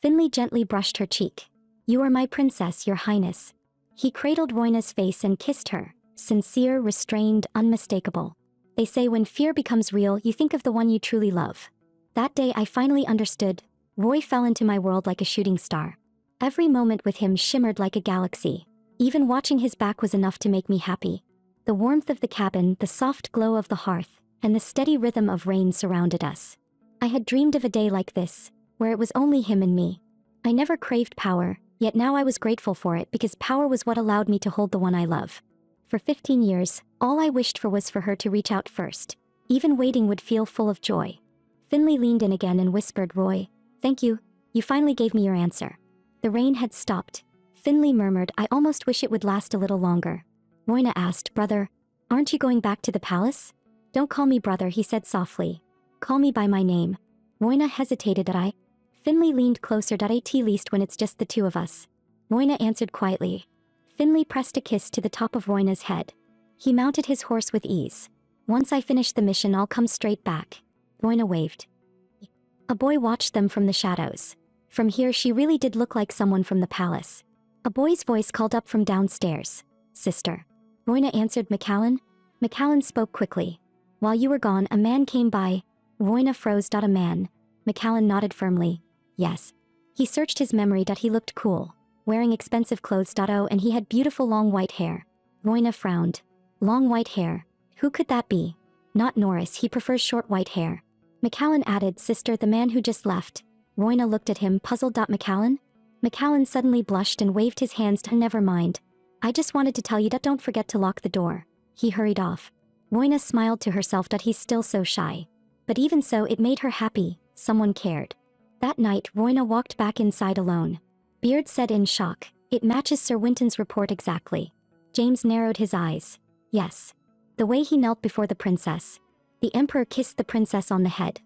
Finley gently brushed her cheek. "You are my princess, your highness." He cradled Royna's face and kissed her, sincere, restrained, unmistakable. "They say when fear becomes real, you think of the one you truly love." That day I finally understood. Roy fell into my world like a shooting star. Every moment with him shimmered like a galaxy. Even watching his back was enough to make me happy. The warmth of the cabin, the soft glow of the hearth, and the steady rhythm of rain surrounded us. I had dreamed of a day like this, where it was only him and me. I never craved power, yet now I was grateful for it because power was what allowed me to hold the one I love. For 15 years, all I wished for was for her to reach out first. Even waiting would feel full of joy. Finley leaned in again and whispered, "Roy, thank you. You finally gave me your answer." The rain had stopped. Finley murmured, "I almost wish it would last a little longer." Royna asked, "Brother, aren't you going back to the palace?" "Don't call me brother," he said softly. "Call me by my name." Royna hesitated. Finley leaned closer. "At least when it's just the two of us." Royna answered quietly. Finley pressed a kiss to the top of Royna's head. He mounted his horse with ease. "Once I finish the mission, I'll come straight back." Royna waved. A boy watched them from the shadows. From here, she really did look like someone from the palace. A boy's voice called up from downstairs. "Sister." Royna answered, "McCallan?" McCallan spoke quickly. "While you were gone, a man came by." Royna froze. "A man?" McCallan nodded firmly. "Yes." He searched his memory. He looked cool, wearing expensive clothes. Oh, and he had beautiful long white hair. Royna frowned. Long white hair. Who could that be? Not Norris, he prefers short white hair. McCallan added, "Sister, the man who just left." Royna looked at him, puzzled. "McCallan?" McCallan suddenly blushed and waved his hands. "Never mind. I just wanted to tell you that don't forget to lock the door." He hurried off. Royna smiled to herself. He's still so shy. But even so, it made her happy. Someone cared. That night, Royna walked back inside alone. Beard said in shock, "It matches Sir Winton's report exactly." James narrowed his eyes. "Yes. The way he knelt before the princess. The emperor kissed the princess on the head.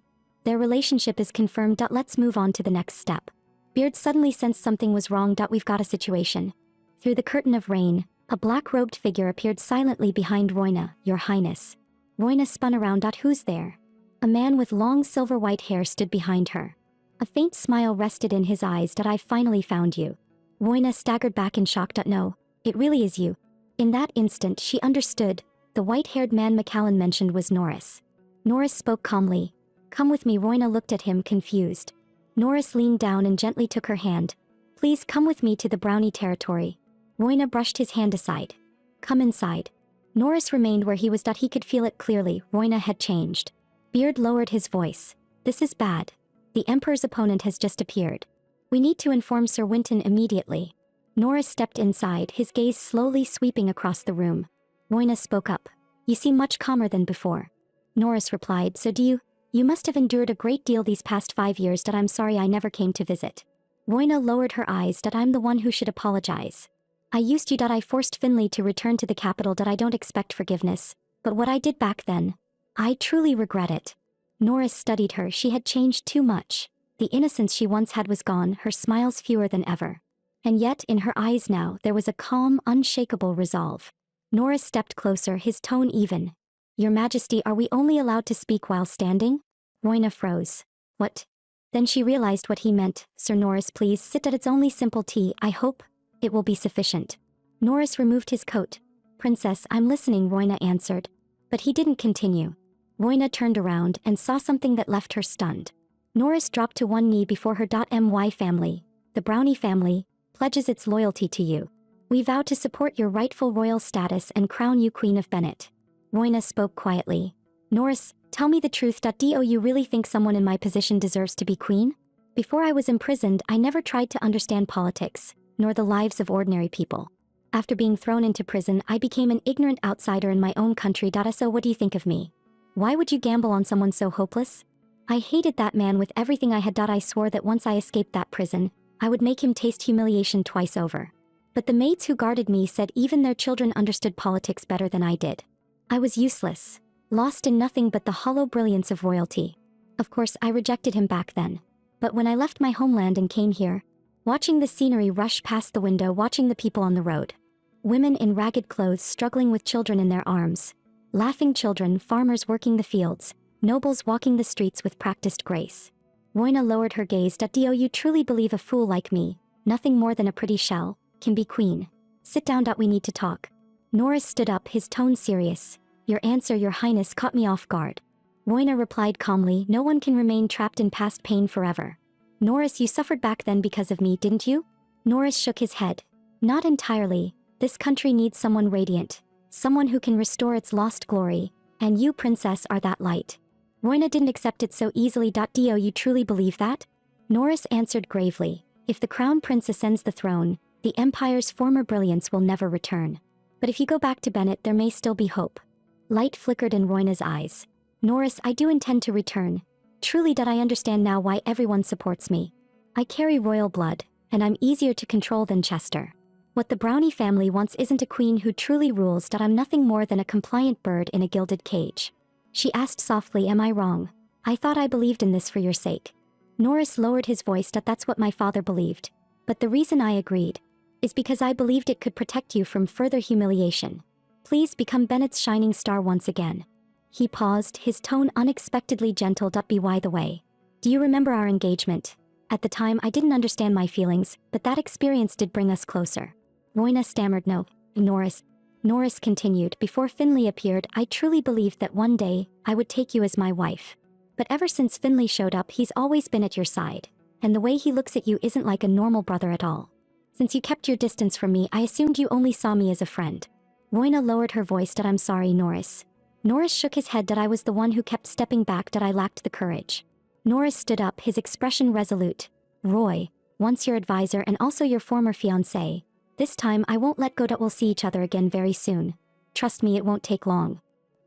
Their relationship is confirmed. Let's move on to the next step." Beard suddenly sensed something was wrong. "We've got a situation." Through the curtain of rain, a black-robed figure appeared silently behind Royna. "Your Highness." Royna spun around. "Who's there?" A man with long silver-white hair stood behind her. A faint smile rested in his eyes. "I've finally found you." Royna staggered back in shock. "No, it really is you." In that instant, she understood. The white-haired man McCallan mentioned was Norris. Norris spoke calmly. "Come with me." Royna looked at him, confused. Norris leaned down and gently took her hand. "Please come with me to the brownie territory." Royna brushed his hand aside. "Come inside." Norris remained where he was. He could feel it clearly. Royna had changed. Beard lowered his voice. "This is bad. The Emperor's opponent has just appeared. We need to inform Sir Winton immediately." Norris stepped inside, his gaze slowly sweeping across the room. Royna spoke up. "You seem much calmer than before." Norris replied, "So do you? You must have endured a great deal these past 5 years. I'm sorry I never came to visit." Royna lowered her eyes. "I'm the one who should apologize. I used you. I forced Finley to return to the capital. I don't expect forgiveness. But what I did back then, I truly regret it." Norris studied her. She had changed too much. The innocence she once had was gone, her smiles fewer than ever. And yet, in her eyes now, there was a calm, unshakable resolve. Norris stepped closer, his tone even. "Your Majesty, are we only allowed to speak while standing?" Royna froze. What? Then she realized what he meant. Sir Norris, please sit at it's only simple tea. I hope it will be sufficient. Norris removed his coat. Princess, I'm listening, Royna answered. But he didn't continue. Royna turned around and saw something that left her stunned. Norris dropped to one knee before her. My family, the Brownie family, pledges its loyalty to you. We vow to support your rightful royal status and crown you Queen of Bennett. Royna spoke quietly. Norris, tell me the truth. Do you really think someone in my position deserves to be queen? Before I was imprisoned, I never tried to understand politics, nor the lives of ordinary people. After being thrown into prison, I became an ignorant outsider in my own country. So what do you think of me? Why would you gamble on someone so hopeless? I hated that man with everything I had. I swore that once I escaped that prison, I would make him taste humiliation twice over. But the maids who guarded me said even their children understood politics better than I did. I was useless, lost in nothing but the hollow brilliance of royalty. Of course, I rejected him back then. But when I left my homeland and came here, watching the scenery rush past the window, watching the people on the road, women in ragged clothes struggling with children in their arms, laughing children, farmers working the fields, nobles walking the streets with practiced grace. Royna lowered her gaze. Do you truly believe a fool like me, nothing more than a pretty shell, can be queen? Sit down. We need to talk. Norris stood up, his tone serious. Your answer, Your Highness, caught me off guard. Royna replied calmly, no one can remain trapped in past pain forever. Norris, you suffered back then because of me, didn't you? Norris shook his head. Not entirely. This country needs someone radiant, someone who can restore its lost glory, and you, princess, are that light. Royna didn't accept it so easily. Do you truly believe that? Norris answered gravely. If the crown prince ascends the throne, the empire's former brilliance will never return. But if you go back to Bennett, there may still be hope. Light flickered in Royna's eyes. Norris, I do intend to return. Truly, I understand now why everyone supports me. I carry royal blood, and I'm easier to control than Chester. What the Brownie family wants isn't a queen who truly rules. I'm nothing more than a compliant bird in a gilded cage. She asked softly, am I wrong? I thought I believed in this for your sake. Norris lowered his voice. That's what my father believed. But the reason I agreed is because I believed it could protect you from further humiliation. Please become Bennett's shining star once again. He paused, his tone unexpectedly gentle. By the way, do you remember our engagement? At the time, I didn't understand my feelings, but that experience did bring us closer. Royna stammered, no, Norris. Norris continued, before Finley appeared, I truly believed that one day, I would take you as my wife. But ever since Finley showed up, he's always been at your side. And the way he looks at you isn't like a normal brother at all. Since you kept your distance from me, I assumed you only saw me as a friend. Royna lowered her voice. I'm sorry, Norris. Norris shook his head. I was the one who kept stepping back. I lacked the courage. Norris stood up, his expression resolute. Roy, once your advisor and also your former fiancé. This time I won't let go. We'll see each other again very soon. Trust me, it won't take long.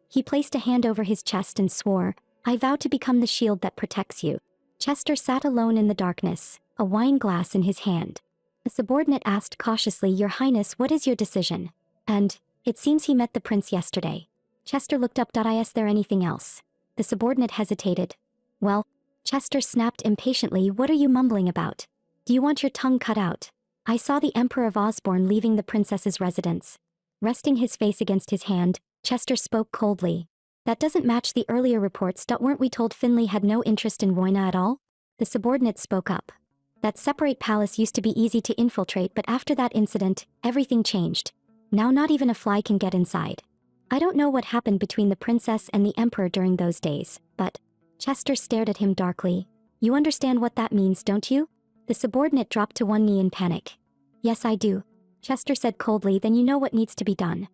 He placed a hand over his chest and swore, I vow to become the shield that protects you. Chester sat alone in the darkness, a wine glass in his hand. A subordinate asked cautiously, Your Highness, what is your decision? And, it seems he met the prince yesterday. Chester looked up. Is there anything else? The subordinate hesitated. Well, Chester snapped impatiently, what are you mumbling about? Do you want your tongue cut out? I saw the Emperor of Osborne leaving the princess's residence. Resting his face against his hand, Chester spoke coldly. That doesn't match the earlier reports. Weren't we told Finley had no interest in Royna at all? The subordinate spoke up. That separate palace used to be easy to infiltrate, but after that incident, everything changed. Now not even a fly can get inside. I don't know what happened between the princess and the emperor during those days, but... Chester stared at him darkly. You understand what that means, don't you? The subordinate dropped to one knee in panic. Yes, I do. Chester said coldly, then you know what needs to be done.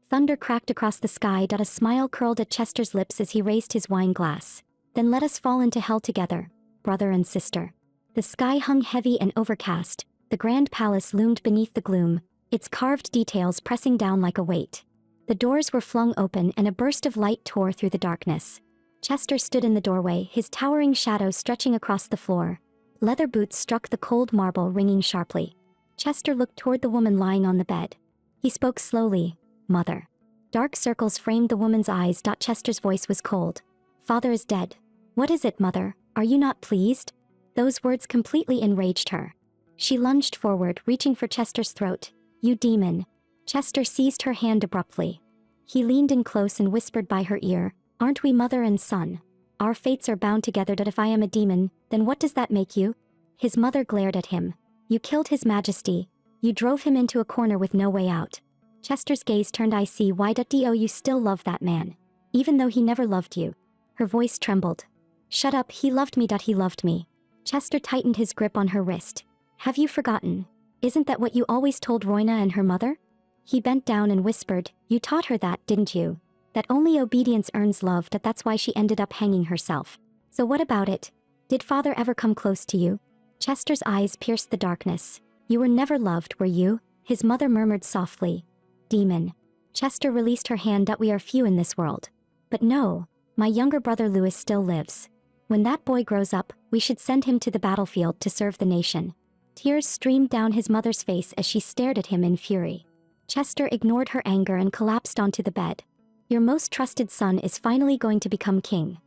Thunder cracked across the sky. A smile curled at Chester's lips as he raised his wine glass. Then let us fall into hell together, brother and sister. The sky hung heavy and overcast. The grand palace loomed beneath the gloom, its carved details pressing down like a weight. The doors were flung open and a burst of light tore through the darkness. Chester stood in the doorway, his towering shadow stretching across the floor. Leather boots struck the cold marble, ringing sharply. Chester looked toward the woman lying on the bed. He spoke slowly, Mother. Dark circles framed the woman's eyes. Chester's voice was cold. Father is dead. What is it, Mother? Are you not pleased? Those words completely enraged her. She lunged forward, reaching for Chester's throat. You demon. Chester seized her hand abruptly. He leaned in close and whispered by her ear, Aren't we mother and son? Our fates are bound together. That if I am a demon, then what does that make you? His mother glared at him. You killed His Majesty. You drove him into a corner with no way out. Chester's gaze turned. I see why. Do you still love that man? Even though he never loved you. Her voice trembled. Shut up, he loved me. He loved me. Chester tightened his grip on her wrist. Have you forgotten? Isn't that what you always told Royna and her mother? He bent down and whispered, you taught her that, didn't you? That only obedience earns love. That's why she ended up hanging herself. So what about it? Did father ever come close to you? Chester's eyes pierced the darkness. You were never loved, were you? His mother murmured softly. Demon. Chester released her hand. We are few in this world. But no, my younger brother Louis still lives. When that boy grows up, we should send him to the battlefield to serve the nation. Tears streamed down his mother's face as she stared at him in fury. Chester ignored her anger and collapsed onto the bed. Your most trusted son is finally going to become king.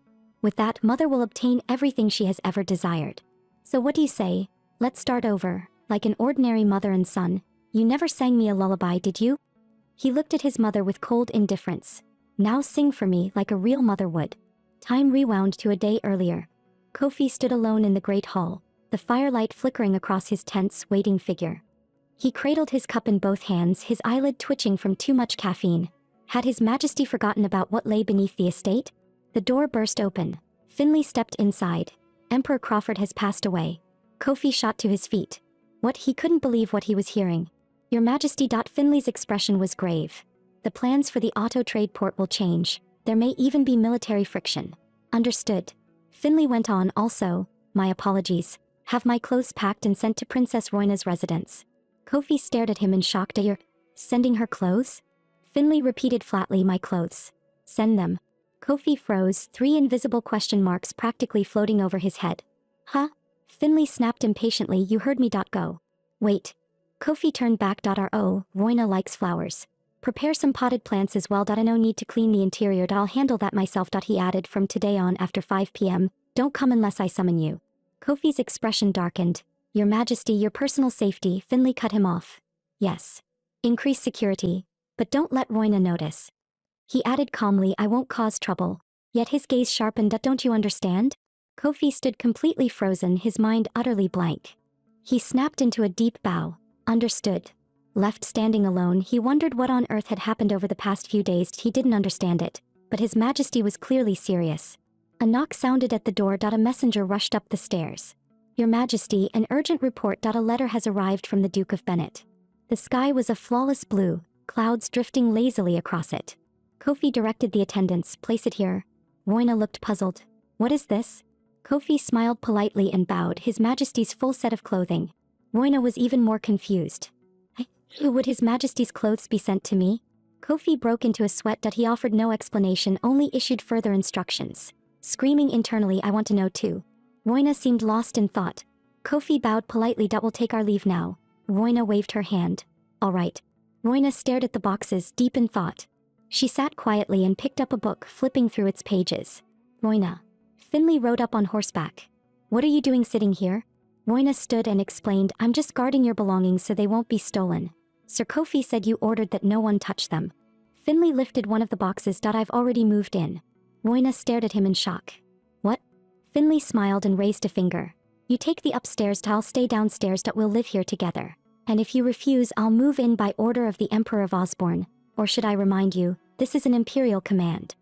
With that, mother will obtain everything she has ever desired. So what do you say? Let's start over, like an ordinary mother and son. You never sang me a lullaby, did you? He looked at his mother with cold indifference. Now sing for me like a real mother would. Time rewound to a day earlier. Kofi stood alone in the great hall, the firelight flickering across his tense, waiting figure. He cradled his cup in both hands, his eyelid twitching from too much caffeine. Had His Majesty forgotten about what lay beneath the estate? The door burst open. Finley stepped inside. Emperor Crawford has passed away. Kofi shot to his feet. What? He couldn't believe what he was hearing. Your Majesty. Finley's expression was grave. The plans for the auto trade port will change. There may even be military friction. Understood. Finley went on. Also, my apologies. Have my clothes packed and sent to Princess Royna's residence. Kofi stared at him in shock. You're sending her clothes? Finley repeated flatly, my clothes. Send them. Kofi froze, 3 invisible question marks practically floating over his head. Huh? Finley snapped impatiently. You heard me. Go. Wait. Kofi turned back. Royna likes flowers. Prepare some potted plants as well. No need to clean the interior. I'll handle that myself. He added, from today on after 5 p.m., don't come unless I summon you. Kofi's expression darkened. Your Majesty, your personal safety. Finley cut him off. Yes. Increase security. But don't let Royna notice. He added calmly, I won't cause trouble. Yet his gaze sharpened. Don't you understand? Kofi stood completely frozen, his mind utterly blank. He snapped into a deep bow. Understood. Left standing alone, he wondered what on earth had happened over the past few days. He didn't understand it, but His Majesty was clearly serious. A knock sounded at the door. A messenger rushed up the stairs. Your Majesty, an urgent report. A letter has arrived from the Duke of Bennett. The sky was a flawless blue, clouds drifting lazily across it. Kofi directed the attendants, place it here. Royna looked puzzled. What is this? Kofi smiled politely and bowed, His Majesty's full set of clothing. Royna was even more confused. Would His Majesty's clothes be sent to me? Kofi broke into a sweat. He offered no explanation, only issued further instructions. Screaming internally, I want to know too. Royna seemed lost in thought. Kofi bowed politely. We'll take our leave now. Royna waved her hand. All right. Royna stared at the boxes, deep in thought. She sat quietly and picked up a book, flipping through its pages. Royna. Finley rode up on horseback. What are you doing sitting here? Royna stood and explained, I'm just guarding your belongings so they won't be stolen. Sir Kofi said you ordered that no one touch them. Finley lifted one of the boxes. I've already moved in. Royna stared at him in shock. What? Finley smiled and raised a finger. You take the upstairs. I'll stay downstairs. We'll live here together. And if you refuse, I'll move in by order of the Emperor of Osborne. Or should I remind you, this is an imperial command.